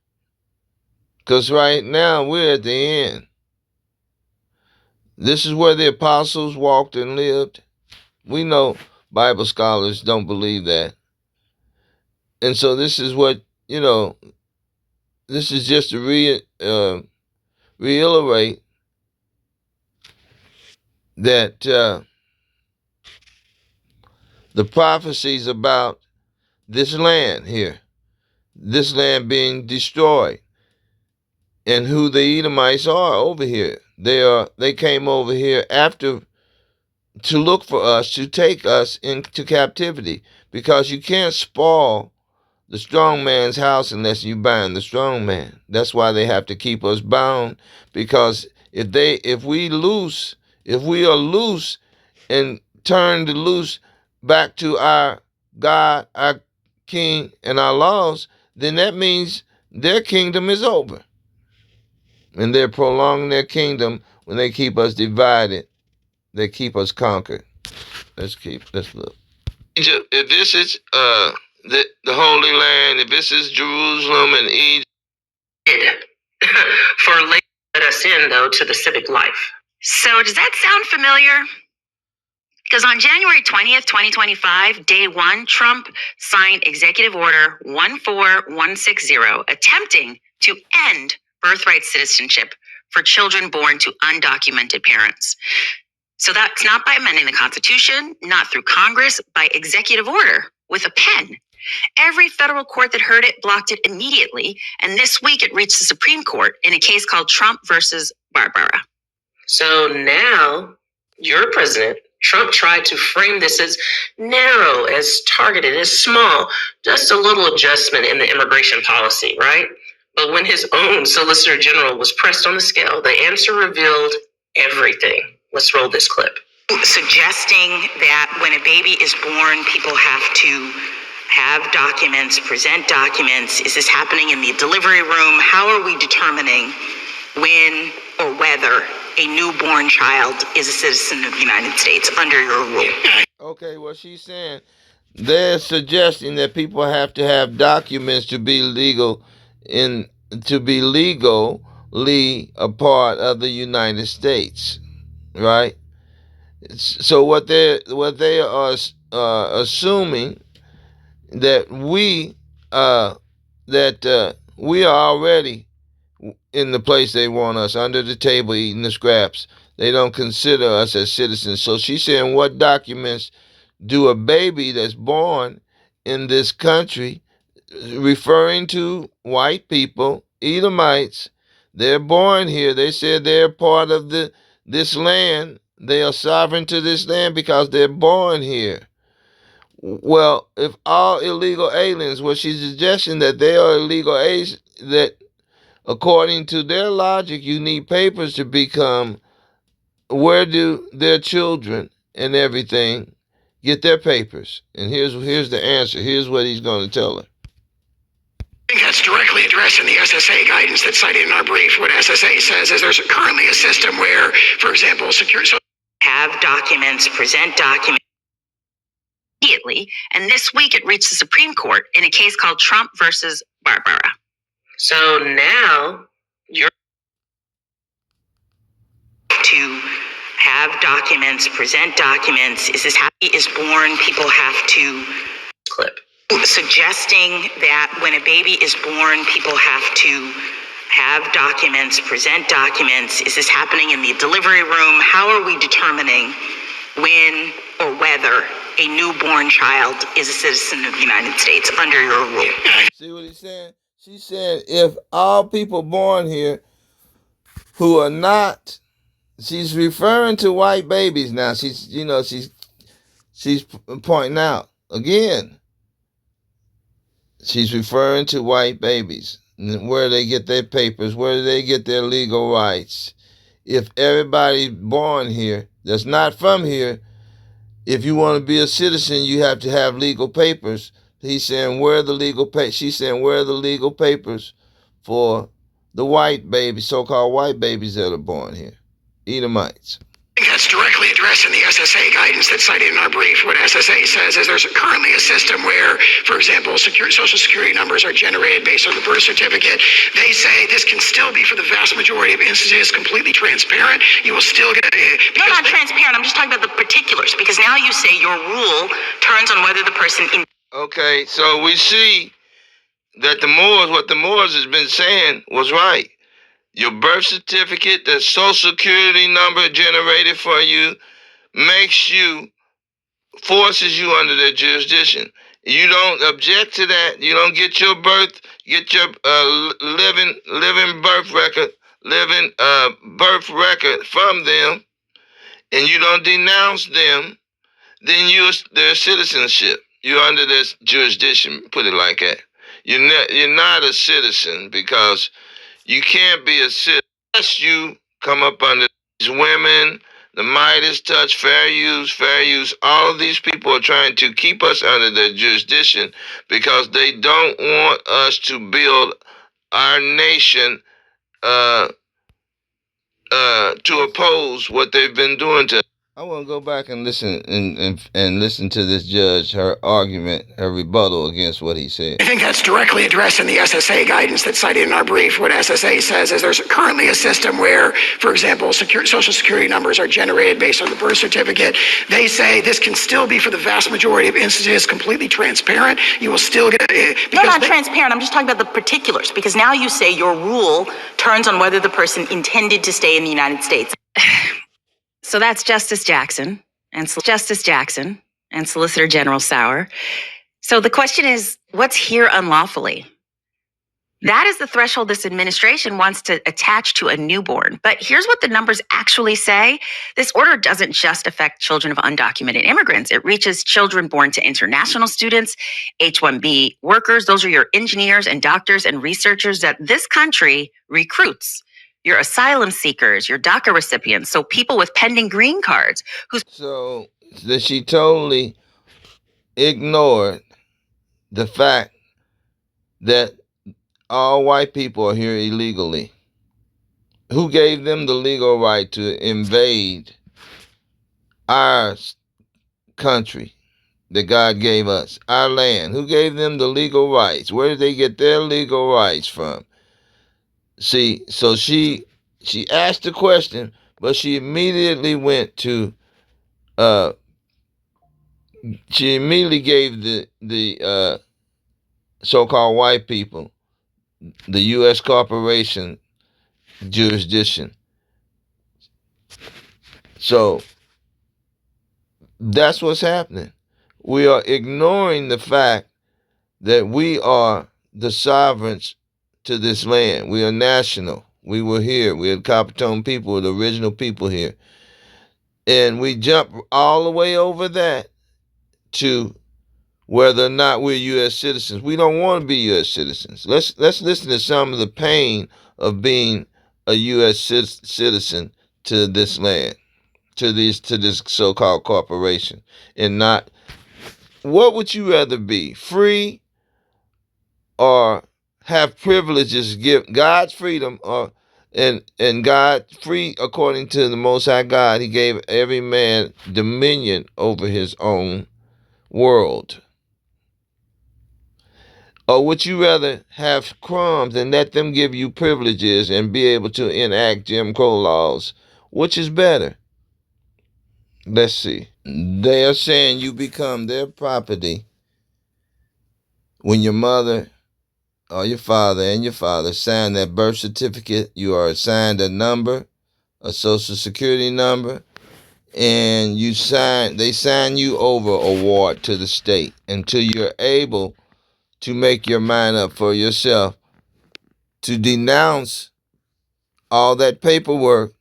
Because right now we're at the end. This is where the apostles walked and lived. We know Bible scholars don't believe that. And so this is what, you know, this is just to reiterate that the prophecies about this land here, this land being destroyed, and who the Edomites are over here. They came over here after to look for us, to take us into captivity, because you can't spoil the strong man's house unless you bind the strong man. That's why they have to keep us bound, because if we are loose and turned loose back to our God, our King, and our laws, then that means their kingdom is over. And they're prolonging their kingdom when they keep us divided. They keep us conquered. Let's look. Egypt, if this is the Holy Land, if this is Jerusalem and Egypt.
For let us in, though, to the civic life.
So does that sound familiar? Because on January 20th, 2025, day one, Trump signed Executive Order 14160, attempting to end birthright citizenship for children born to undocumented parents. So that's not by amending the Constitution, not through Congress, by executive order with a pen. Every federal court that heard it blocked it immediately, and this week it reached the Supreme Court in a case called Trump versus Barbara.
So now, your president, Trump, tried to frame this as narrow, as targeted, as small, just a little adjustment in the immigration policy, right? But when his own Solicitor General was pressed on the scale, the answer revealed everything. Let's roll this clip.
Suggesting that when a baby is born, people have to have documents, present documents. Is this happening in the delivery room? How are we determining when or whether a newborn child is a citizen of the United States under your rule?
Okay, well, she's saying they're suggesting that people have to have documents to be legally a part of the United States, right? So what they are assuming that we are already in the place they want us, under the table eating the scraps. They don't consider us as citizens. So she's saying, what documents do a baby that's born in this country, referring to white people, Edomites, they're born here. They said they're part of this land. They are sovereign to this land because they're born here. Well, if all illegal aliens, well, she's suggesting that they are illegal aliens, that according to their logic, you need papers to become, where do their children and everything get their papers? And here's the answer. Here's what he's going to tell her.
I think that's directly addressed in the SSA guidance that's cited in our brief. What SSA says is there's currently a system where, for example,
have documents, present documents immediately, and this week it reached the Supreme Court in a case called Trump versus Barbara.
So now you're
to have documents, present documents. Is this happy is born? People have to
clip.
Suggesting that when a baby is born, people have to have documents, present documents. Is this happening in the delivery room? How are we determining when or whether a newborn child is a citizen of the United States under your rule?
See what he's saying? She's saying if all people born here who are not, she's referring to white babies now. She's pointing out again. She's referring to white babies, where they get their papers, where they get their legal rights. If everybody born here that's not from here if you want to be a citizen, you have to have legal papers. He's saying, where are the legal papers? She's saying, where are the legal papers for the white babies, so-called white babies that are born here? Edomites.
I think that's directly addressed in the SSA guidance that's cited in our brief. What SSA says is there's currently a system where, for example, social security numbers are generated based on the birth certificate. They say this can still be, for the vast majority of instances, completely transparent. You will still get
No, not transparent. I'm just talking about the particulars, because now you say your rule turns on whether the person.
Okay, so we see that what the Moors has been saying was right. Your birth certificate, the social security number generated for you, forces you under their jurisdiction. You don't object to that. You don't get your living birth record from them, and you don't denounce them. Then their citizenship. You're under this jurisdiction. Put it like that. You're not a citizen, because you can't be a citizen unless you come up under these women, the Midas touch, fair use. All of these people are trying to keep us under their jurisdiction because they don't want us to build our nation to oppose what they've been doing to us. I want to go back and listen and listen to this judge, her argument, her rebuttal against what he said.
I think that's directly addressed in the SSA guidance that's cited in our brief. What SSA says is there's currently a system where, for example, social security numbers are generated based on the birth certificate. They say this can still be, for the vast majority of instances, completely transparent. You will still get
No, not transparent. I'm just talking about the particulars, because now you say your rule turns on whether the person intended to stay in the United States. So that's Justice Jackson and Solicitor General Sauer. So the question is, what's here unlawfully? That is the threshold this administration wants to attach to a newborn. But here's what the numbers actually say. This order doesn't just affect children of undocumented immigrants. It reaches children born to international students, H-1B workers. Those are your engineers and doctors and researchers that this country recruits. Your asylum seekers, your DACA recipients, so people with pending green cards.
So that she totally ignored the fact that all white people are here illegally. Who gave them the legal right to invade our country that God gave us, our land? Who gave them the legal rights? Where did they get their legal rights from? See, so she asked the question, but she immediately went to she immediately gave the so-called white people the U.S. corporation jurisdiction. So that's what's happening. We are ignoring the fact that we are the sovereigns to this land. We are national. We were here. We are the Coppertone people, we're the original people here. And we jump all the way over that to whether or not we're U.S. citizens. We don't want to be U.S. citizens. Let's listen to some of the pain of being a U.S. citizen to this land, to this so-called corporation, and not. What would you rather be, free or have privileges? Give God's freedom, or and God free according to the Most High God. He gave every man dominion over his own world. Or would you rather have crumbs and let them give you privileges and be able to enact Jim Crow laws? Which is better? Let's see. They are saying you become their property when your mother or your father sign that birth certificate. You are assigned a number, a social security number, and they sign you over a ward to the state until you're able to make your mind up for yourself to denounce all that paperwork,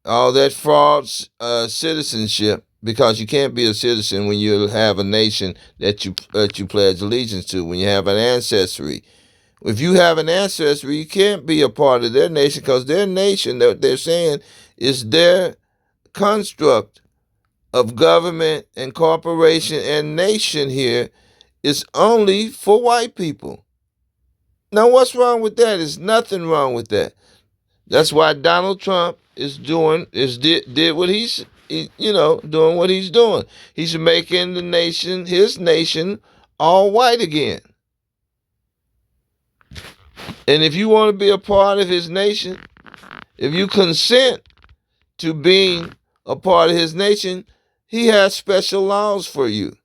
all that fraud citizenship, because you can't be a citizen when you have a nation that you pledge allegiance to, when you have an ancestry. If you have an ancestry, you can't be a part of their nation, because their nation, that they're saying, is their construct of government and corporation and nation here is only for white people. Now, what's wrong with that? There's nothing wrong with that. That's why Donald Trump did what doing what he's doing. He's making his nation, all white again. And if you want to be a part of his nation, if you consent to being a part of his nation, he has special laws for you.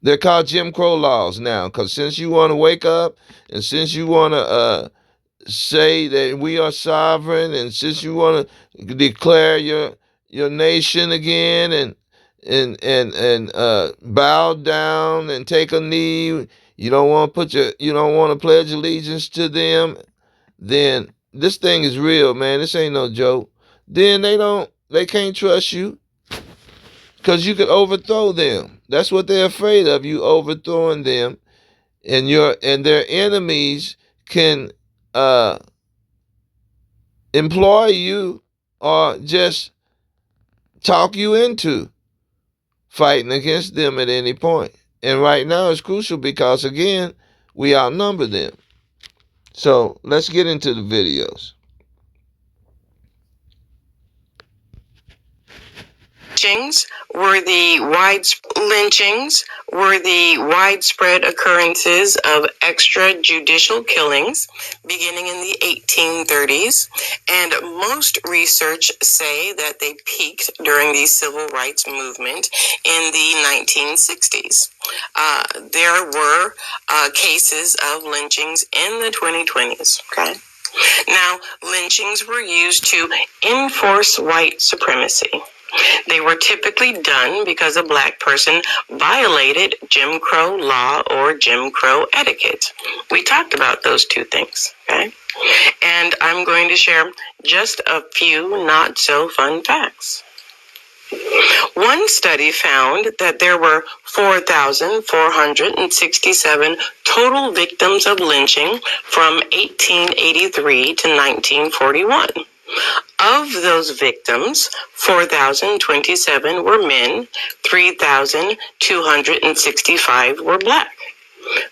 They're called Jim Crow laws now, because since you want to wake up and since you want to say that we are sovereign, and since you want to declare your nation again and bow down and take a knee, you don't want to pledge allegiance to them, then this thing is real, man. This ain't no joke. Then they can't trust you because you could overthrow them. That's what they're afraid of, you overthrowing them, and their enemies can employ you or just talk you into fighting against them at any point. And right now it's crucial because, again, we outnumber them. So let's get into the videos.
Lynchings were the widespread occurrences of extrajudicial killings beginning in the 1830s, and most research say that they peaked during the civil rights movement in the 1960s. There were cases of lynchings in the 2020s. Okay. Now, lynchings were used to enforce white supremacy. They were typically done because a black person violated Jim Crow law or Jim Crow etiquette. We talked about those two things, okay? And I'm going to share just a few not so fun facts. One study found that there were 4,467 total victims of lynching from 1883 to 1941. Of those victims, 4,027 were men, 3,265 were black.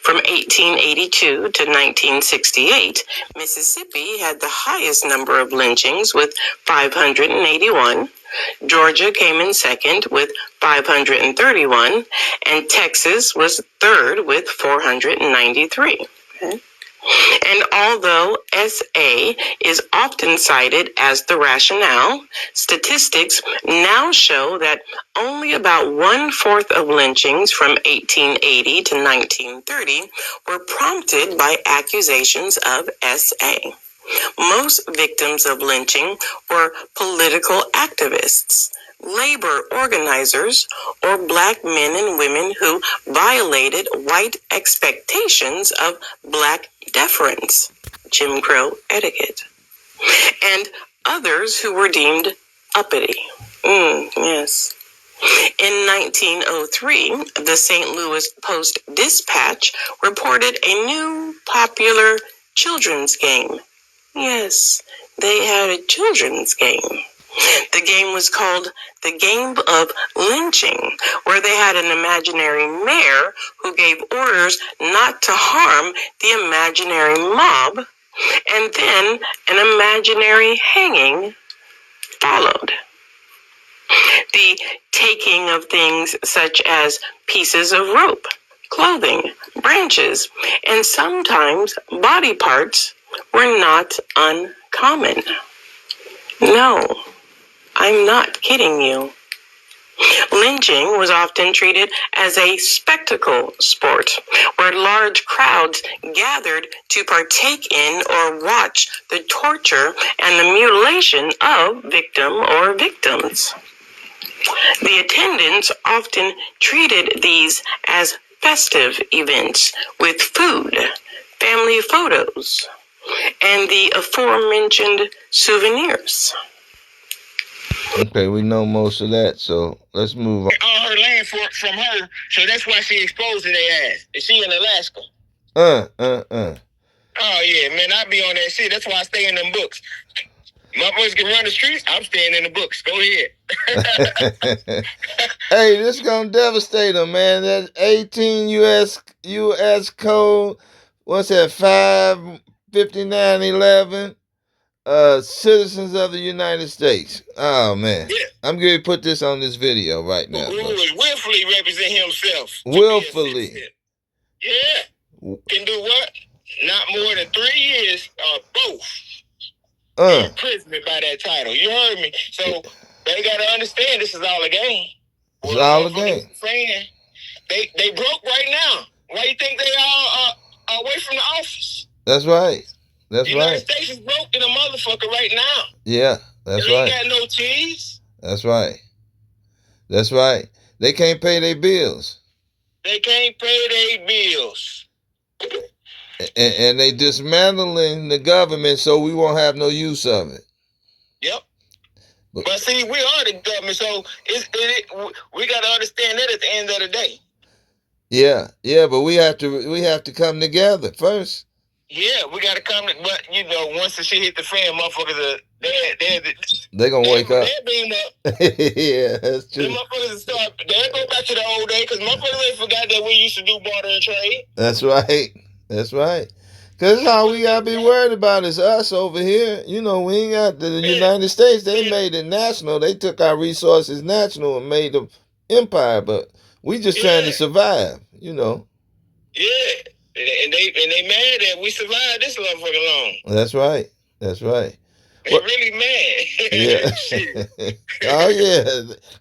From 1882 to 1968, Mississippi had the highest number of lynchings with 581. Georgia came in second with 531, and Texas was third with 493. Okay. And although SA is often cited as the rationale, statistics now show that only about 1/4 of lynchings from 1880 to 1930 were prompted by accusations of SA. Most victims of lynching were political activists, labor organizers, or black men and women who violated white expectations of black deference, Jim Crow etiquette, and others who were deemed uppity. Yes. In 1903, the St. Louis Post-Dispatch reported a new popular children's game. Yes, they had a children's game. The game was called the Game of Lynching, where they had an imaginary mayor who gave orders not to harm the imaginary mob, and then an imaginary hanging followed. The taking of things such as pieces of rope, clothing, branches, and sometimes body parts were not uncommon. No, I'm not kidding you. Lynching was often treated as a spectacle sport, where large crowds gathered to partake in or watch the torture and the mutilation of victim or victims. The attendants often treated these as festive events with food, family photos, and the aforementioned souvenirs.
Okay, we know most of that, so let's move on.
All her land from her, so that's why she exposed to their ass. Is she in Alaska?
Oh
yeah, man, I be on that shit. That's why I stay in them books.
Motherfuckers can run the streets. I'm staying in the books. Go ahead.
Hey, this is gonna devastate them, man. That 18 US code. What's that? 55911. Citizens of the United States. Oh man.
Yeah.
I'm going to put this on this video right now.
Who would willfully represent himself?
Willfully.
Yeah. Can do what? Not more than 3 years or both. Imprisonment by that title. You heard me. So they gotta understand this is all a game.
It's all a game.
Saying they broke right now. Why you think they all away from the office?
That's right. That's
the United States is broke in a motherfucker right now.
Yeah, that's right.
They ain't got no cheese.
That's right. That's right. They can't pay their bills.
They can't pay their bills.
And they dismantling the government so we won't have no use of it.
Yep. But see, we are the government, so we got to understand that at the end of the day.
Yeah, but we have to come together first.
Yeah, we got to come. But you know, once the shit hit the fan, motherfuckers
they're gonna wake up.
They're being up.
Yeah, that's true.
Them motherfuckers start. They go back to the old day because motherfuckers ain't forgot that we used to do barter and trade.
That's right. That's right. Because all we got to be worried about is us over here. You know, we ain't got the United States. They made it national. They took our resources national and made them empire. But we just trying to survive, you know.
Yeah. And they mad that we survived this motherfucking long.
That's right. That's right.
They really mad.
Yeah. Oh, yeah.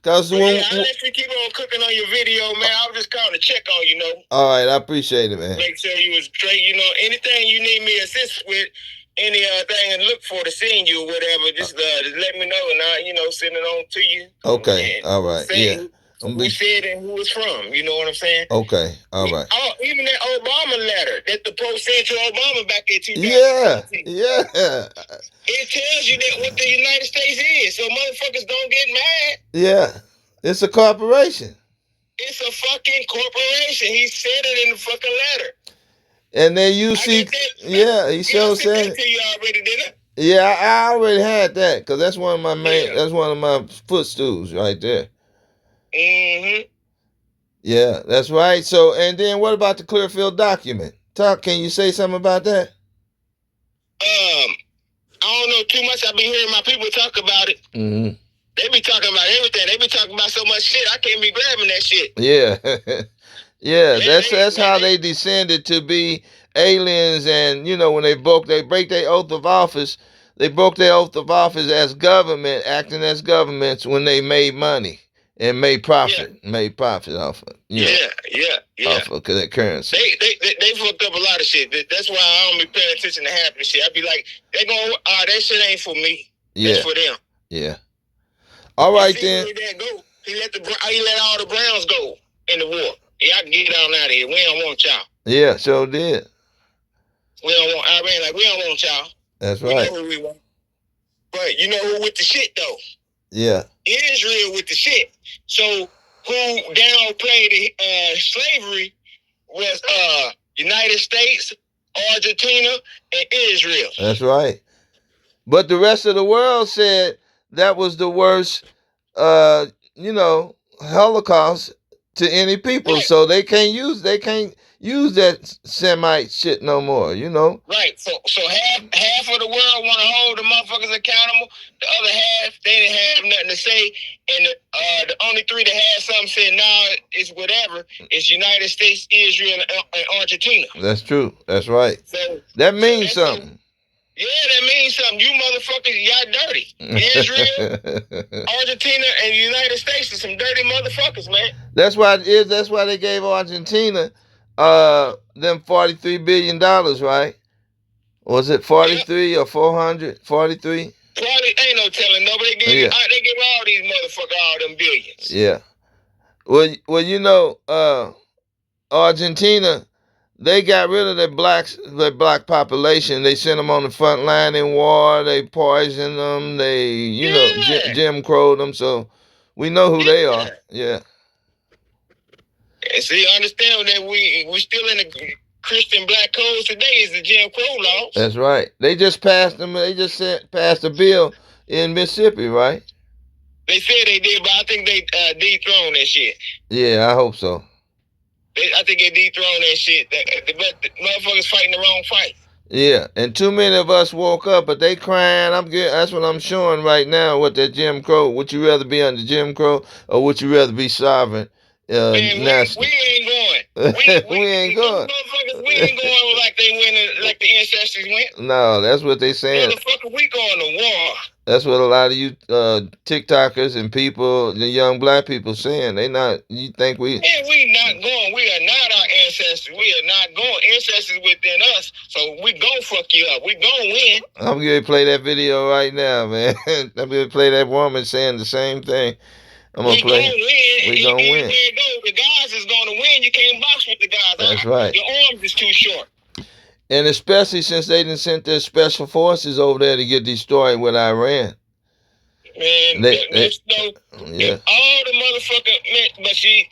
Cause
I'll let you keep on cooking on your video, man. I was just calling to check on you, know.
All right, I appreciate it, man.
Make sure you was straight. You know, anything you need me assist with, any thing and look for to seeing you or whatever, just let me know and I, send it on to you.
Okay. All right. Yeah.
Who said and who it's from. You know what I'm saying?
Okay. All right.
Oh, even that Obama letter that the Pope sent to Obama back in 2016.
Yeah.
It tells you that what the United States is, so motherfuckers don't get mad.
Yeah. It's a corporation.
It's a fucking corporation. He said it in the fucking letter.
And then he showed saying.
To you already, didn't I?
Yeah, I already had that because that's one of my that's one of my footstools right there.
Mm-hmm.
Yeah, that's right. So, and then what about the Clearfield document? Can you say something about that?
I don't know too much. I've been hearing my people talk about it.
Mm-hmm.
They be talking about everything. They be talking about so much shit. I can't be grabbing that shit.
Yeah. Yeah, that's how they descended to be aliens. And, when they break their oath of office, they broke their oath of office as government, acting as governments when they made money and made profit off of off of that currency.
They fucked up a lot of shit. That's why I don't be paying attention to half the shit. I be like, they going, that shit ain't for me.
Yeah.
That's for them.
Yeah. All right then.
He let all the Browns go in the war. Y'all can get on out of here. We don't want y'all.
Yeah, sure did.
We don't want we don't want y'all.
That's right.
We know who we want. But you know who with the shit though?
Yeah.
Israel with the shit. So who downplayed slavery was United States, Argentina, and Israel.
That's right. But the rest of the world said that was the worst Holocaust to any people. Right. So they can't use that Semite shit no more,
Right. So half of the world want to hold the motherfuckers accountable. The other half, they didn't have nothing to say. And the only three that had something said, nah, it's whatever. It's United States, Israel, and Argentina.
That's true. That's right. So that means something.
Yeah, that means something. You motherfuckers, y'all dirty. Israel, Argentina, and the United States are some dirty motherfuckers, man.
That's why they gave Argentina them $43 billion, right? Was it 43 or 400? 43?
Probably ain't no telling. Nobody gave they give all these motherfuckers all them billions.
Yeah. Well, Argentina, they got rid of the black population. They sent them on the front line in war. They poisoned them. They, Jim Crowed them. So we know who they are. Yeah.
And see, understand that we still in the
Christian black codes today is the Jim Crow laws.
That's right. They just passed them. They just passed a bill in Mississippi, right?
They said they did, but I think they dethroned that shit.
Yeah, I hope so.
I think they dethroned that shit. But the motherfuckers fighting the wrong fight.
Yeah, and too many of us woke up, but they crying. I'm good. That's what I'm showing right now with that Jim Crow. Would you rather be under Jim Crow or would you rather be sovereign?
Man,
National.
we ain't going.
We ain't going.
We ain't going like they went, like the ancestors went.
No, that's what they saying.
Motherfucker, we going to war.
That's what a lot of you TikTokers and people, the young black people, saying. They not. You think we?
Man, we not going. We are not our ancestors. We are not going. Ancestors within us. So we gon' fuck you up. We gon' win.
I'm gonna play that video right now, man. I'm gonna play that woman saying the same thing. I'm gonna play.
Gonna win.
We gonna win.
The guys is gonna win. You can't box with the guys.
That's right.
Your arms is too short.
And especially since they didn't send their special forces over there to get destroyed with Iran.
Man, yeah. All the motherfucker, but they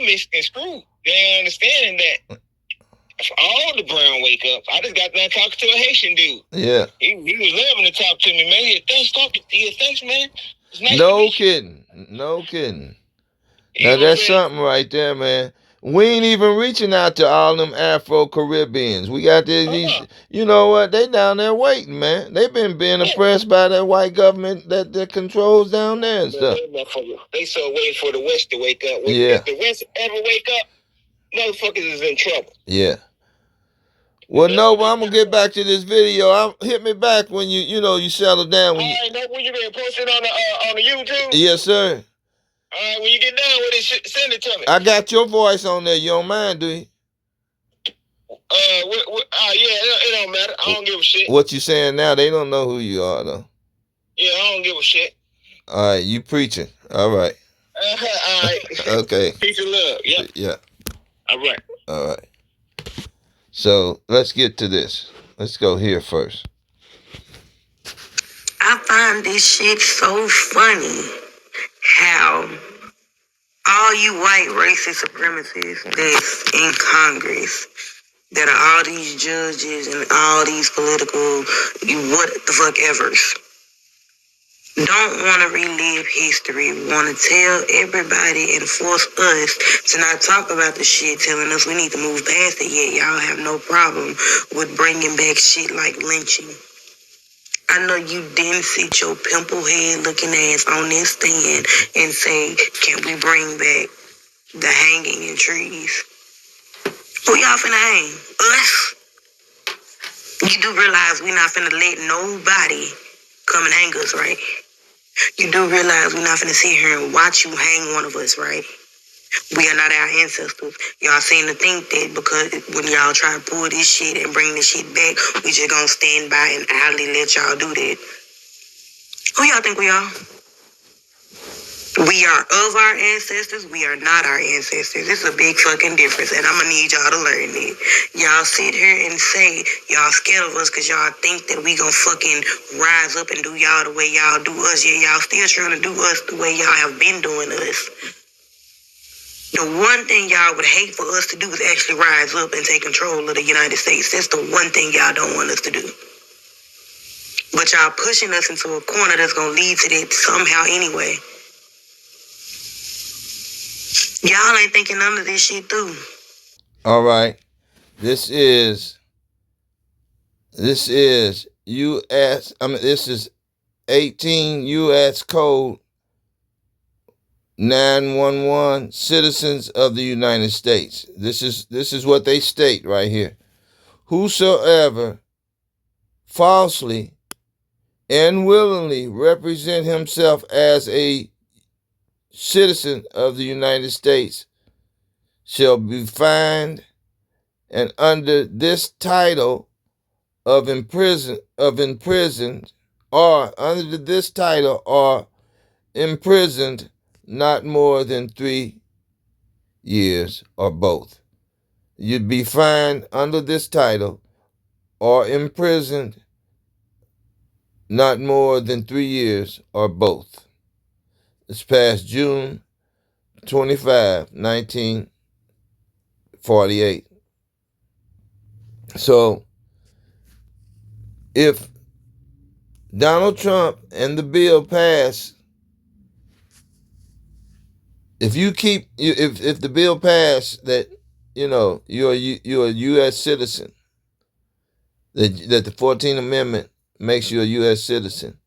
misconstrued. They understanding that. If all the brown wake up, I just got done talking to a Haitian dude.
Yeah.
He was loving to talk to me, man. Thanks, man. Nice
no kidding. Now that's something right there, man. We ain't even reaching out to all them Afro-Caribbeans. We got these, you know what? They down there waiting, man. They been being oppressed by that white government that controls down there and stuff.
They so waiting for the West to wake up. If the West ever wake up, motherfuckers is in trouble.
Yeah. Well, no, but I'm gonna get back to this video. Hit me back when you settle down.
All right, no, when you been posting on the YouTube?
Yes, sir.
All right, when you get done with it, send it to me.
I got your voice on there. You don't mind, do you?
Yeah, it don't matter. I don't give a shit.
What you saying now? They don't know who you are, though.
Yeah, I don't give a shit.
All right, you preaching. All right.
All right.
Okay.
Peace and love. Yep.
Yeah.
All right.
All right. So let's get to this. Let's go here first.
I find this shit so funny how all you white racist supremacists that's in Congress, that are all these judges and all these political what the fuck evers, don't want to relive history, want to tell everybody and force us to not talk about the shit, telling us we need to move past it, yet y'all have no problem with bringing back shit like lynching. I know you didn't sit your pimple head looking ass on this stand and say, can we bring back the hanging in trees? Who y'all finna hang? Us? You do realize we not finna let nobody come and hang us, right? You do realize we're not finna sit here and watch you hang one of us, right? We are not our ancestors. Y'all seem to think that because when y'all try to pull this shit and bring this shit back, we just gonna stand by and idly let y'all do that. Who y'all think we are? We are of our ancestors. We are not our ancestors. It's a big fucking difference, and I'm gonna need y'all to learn it. Y'all sit here and say y'all scared of us because y'all think that we gonna fucking rise up and do y'all the way y'all do us. Yeah, y'all still trying to do us the way y'all have been doing us. The one thing y'all would hate for us to do is actually rise up and take control of the United States. That's the one thing y'all don't want us to do. But y'all pushing us into a corner that's gonna lead to that somehow anyway. Y'all ain't thinking none of this shit through.
All right. This is U.S. This is 18 U.S. Code 911, citizens of the United States. This is what they state right here. Whosoever falsely and willingly represent himself as a citizen of the United States shall be fined, and under this title of imprisoned or under this title are imprisoned not more than 3 years or both. You'd be fined under this title or imprisoned not more than 3 years or both. It's past June 25, 1948. So if Donald Trump and the bill pass, if the bill passed that you're a U.S. citizen, that the 14th Amendment makes you a U.S. citizen.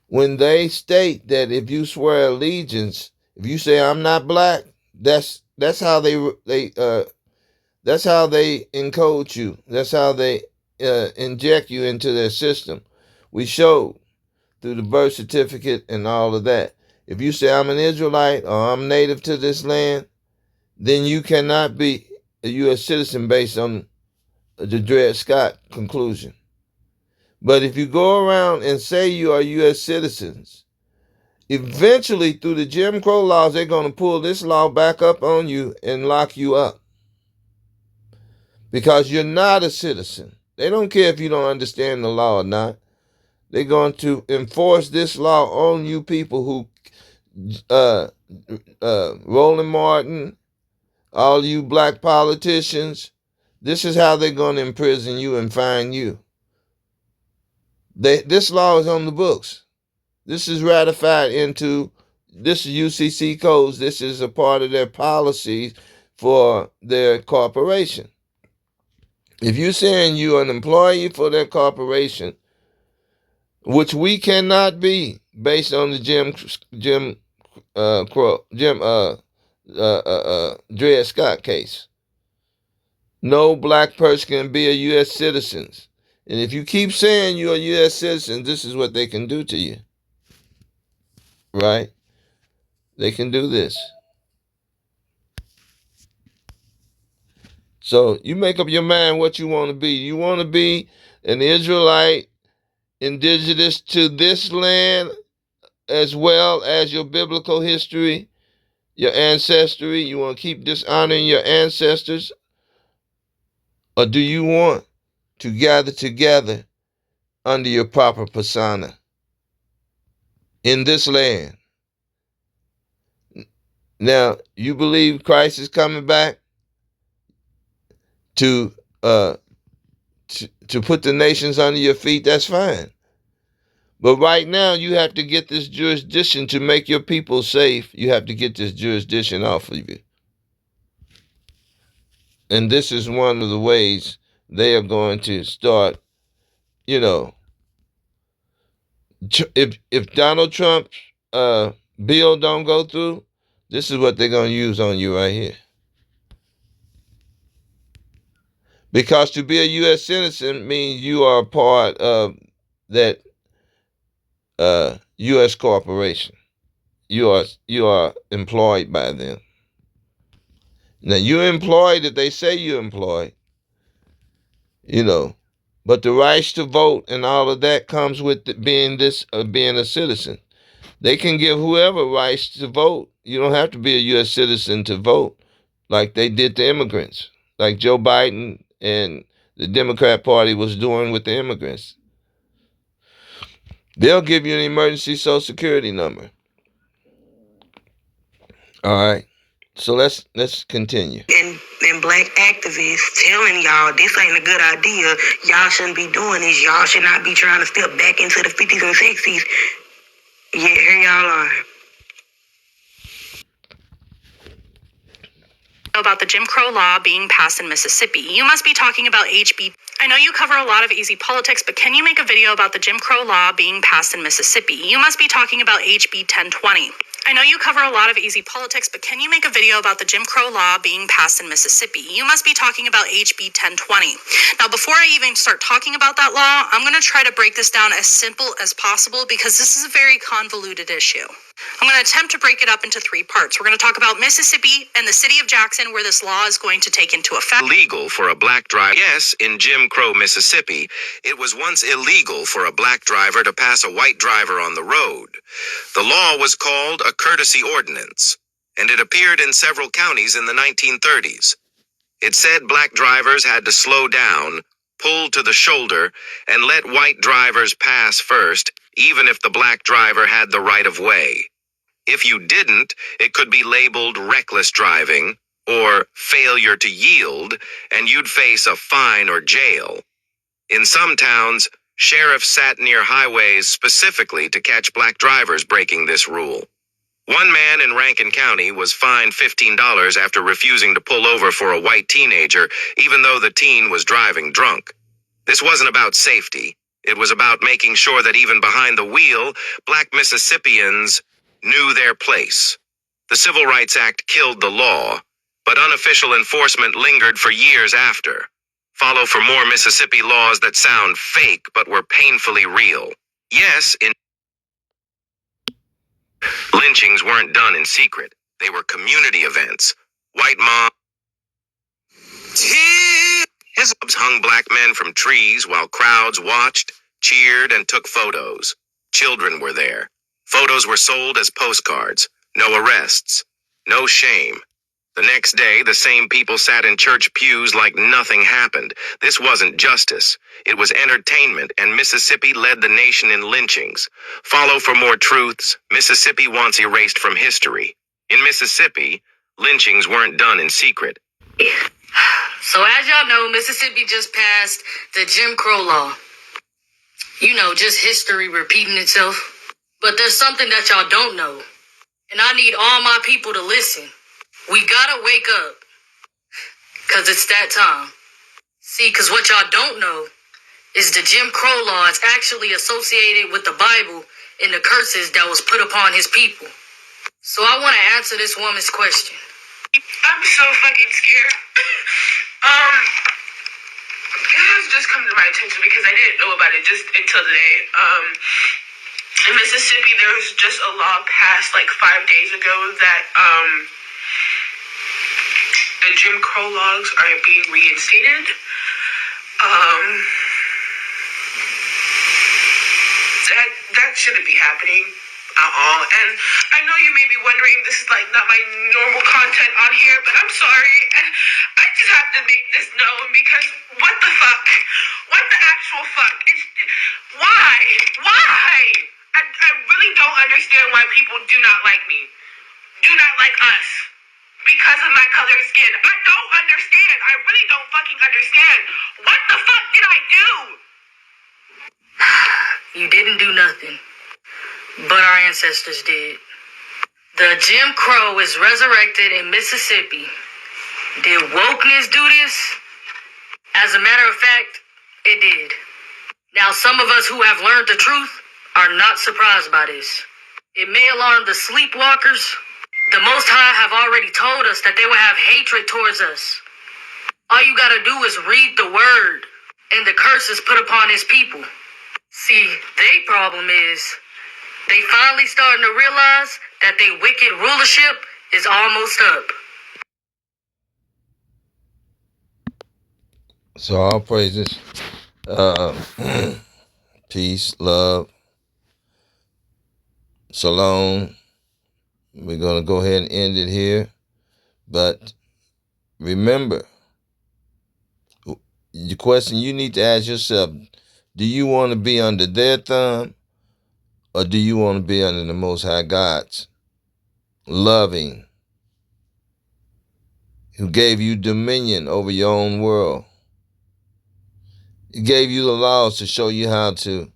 When they state that if you swear allegiance, if you say I'm not black, that's how that's how they encode you. That's how they inject you into their system. We showed through the birth certificate and all of that. If you say I'm an Israelite or I'm native to this land, then you cannot be a U.S. citizen based on the Dred Scott conclusion. But if you go around and say you are U.S. citizens, eventually through the Jim Crow laws, they're going to pull this law back up on you and lock you up because you're not a citizen. They don't care if you don't understand the law or not. They're going to enforce this law on you people who, Roland Martin, all you black politicians. This is how they're going to imprison you and fine you. This law is on the books. This is ratified into, this is UCC codes. This is a part of their policies for their corporation. If you're saying you're an employee for their corporation, which we cannot be based on the Dred Scott case. No black person can be a U.S. citizen. And if you keep saying you're a U.S. citizen, this is what they can do to you. Right? They can do this. So you make up your mind what you want to be. You want to be an Israelite, indigenous to this land, as well as your biblical history, your ancestry. You want to keep dishonoring your ancestors? Or do you want to gather together under your proper persona in this land? Now, you believe Christ is coming back to put the nations under your feet? That's fine. But right now, you have to get this jurisdiction to make your people safe. You have to get this jurisdiction off of you. And this is one of the ways they are going to start, if Donald Trump's bill don't go through, this is what they're going to use on you right here. Because to be a U.S. citizen means you are a part of that U.S. corporation. You are employed by them. Now, you're employed if they say you're employed, but the rights to vote and all of that comes with being a citizen. They can give whoever rights to vote. You don't have to be a U.S. citizen to vote like they did to immigrants, like Joe Biden and the Democrat Party was doing with the immigrants. They'll give you an emergency Social Security number. All right. So let's continue.
And black activists telling y'all this ain't a good idea. Y'all shouldn't be doing this. Y'all should not be trying to step back into the 50s and 60s. Yeah, here y'all are.
About the Jim Crow law being passed in Mississippi. You must be talking about HB. I know you cover a lot of easy politics, but can you make a video about the Jim Crow law being passed in Mississippi? You must be talking about HB 1020. I know you cover a lot of easy politics, but can you make a video about the Jim Crow law being passed in Mississippi? You must be talking about HB 1020. Now, before I even start talking about that law, I'm going to try to break this down as simple as possible because this is a very convoluted issue. I'm going to attempt to break it up into three parts. We're going to talk about Mississippi and the city of Jackson, where this law is going to take into effect.
Legal for a black driver. Yes, in Jim Crow, Mississippi, it was once illegal for a black driver to pass a white driver on the road. The law was called a courtesy ordinance, and it appeared in several counties in the 1930s. It said black drivers had to slow down, pull to the shoulder, and let white drivers pass first, even if the black driver had the right of way. If you didn't, it could be labeled reckless driving or failure. failure to yield, and you'd face a fine or jail. In some towns, sheriffs sat near highways specifically to catch black drivers breaking this rule. One man in Rankin County was fined $15 after refusing to pull over for a white teenager, even though the teen was driving drunk. This wasn't about safety. It was about making sure that even behind the wheel, black Mississippians knew their place. The Civil Rights Act killed the law, but unofficial enforcement lingered for years after. Follow for more Mississippi laws that sound fake but were painfully real. Yes, lynchings weren't done in secret. They were community events. White mob hung black men from trees while crowds watched, cheered, and took photos. Children were there. Photos were sold as postcards. No arrests. No shame. The next day, the same people sat in church pews like nothing happened. This wasn't justice. It was entertainment, and Mississippi led the nation in lynchings. Follow for more truths. Mississippi wants erased from history. In Mississippi, lynchings weren't done in secret.
So as y'all know, Mississippi just passed the Jim Crow law. You know, just history repeating itself. But there's something that y'all don't know. And I need all my people to listen. We gotta wake up. Cause it's that time. See, cause what y'all don't know is the Jim Crow law is actually associated with the Bible and the curses that was put upon his people. So I wanna answer this woman's question.
I'm so fucking scared. It has just come to my attention because I didn't know about it just until today. In Mississippi, there was just a law passed like 5 days ago that the Jim Crow laws are being reinstated. That shouldn't be happening at all. And I know you may be wondering, this is like not my normal content on here, but I'm sorry. And I just have to make this known because what the fuck? What the actual fuck? Why? Why? I really don't understand why people do not like me. Do not like us. Because of my color of skin. I don't understand. I really don't fucking understand. What the fuck did I do?
You didn't do nothing. But our ancestors did. The Jim Crow is resurrected in Mississippi. Did wokeness do this? As a matter of fact, it did. Now, some of us who have learned the truth are not surprised by this. It may alarm the sleepwalkers. The Most High have already told us that they will have hatred towards us. All you gotta do is read the word and the curses put upon his people. See, their problem is they finally starting to realize that their wicked rulership is almost up.
So all praises. Peace, love, shalom. We're going to go ahead and end it here. But remember, the question you need to ask yourself, do you want to be under their thumb or do you want to be under the Most High God's loving, who gave you dominion over your own world? He gave you the laws to show you how to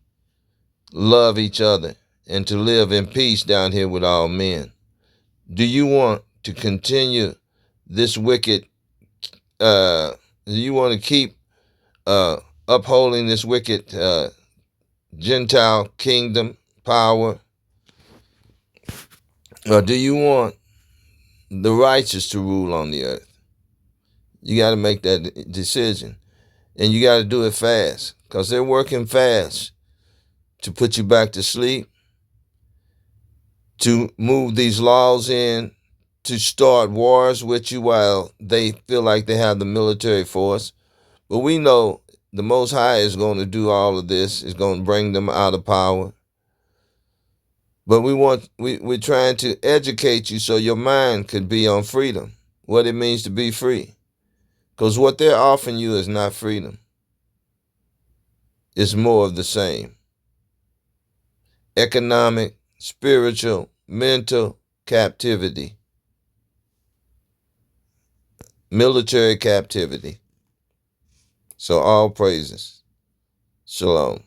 love each other and to live in peace down here with all men. Do you want to continue this wicked, do you want to keep upholding this wicked Gentile kingdom power? Or do you want the righteous to rule on the earth? You got to make that decision. And you got to do it fast, because they're working fast to put you back to sleep, to move these laws in, to start wars with you while they feel like they have the military force. But we know the Most High is going to do all of this, is going to bring them out of power. But we're trying to educate you so your mind could be on freedom, what it means to be free. Because what they're offering you is not freedom. It's more of the same. Economic, spiritual, mental captivity. military captivity. So all praises. Shalom.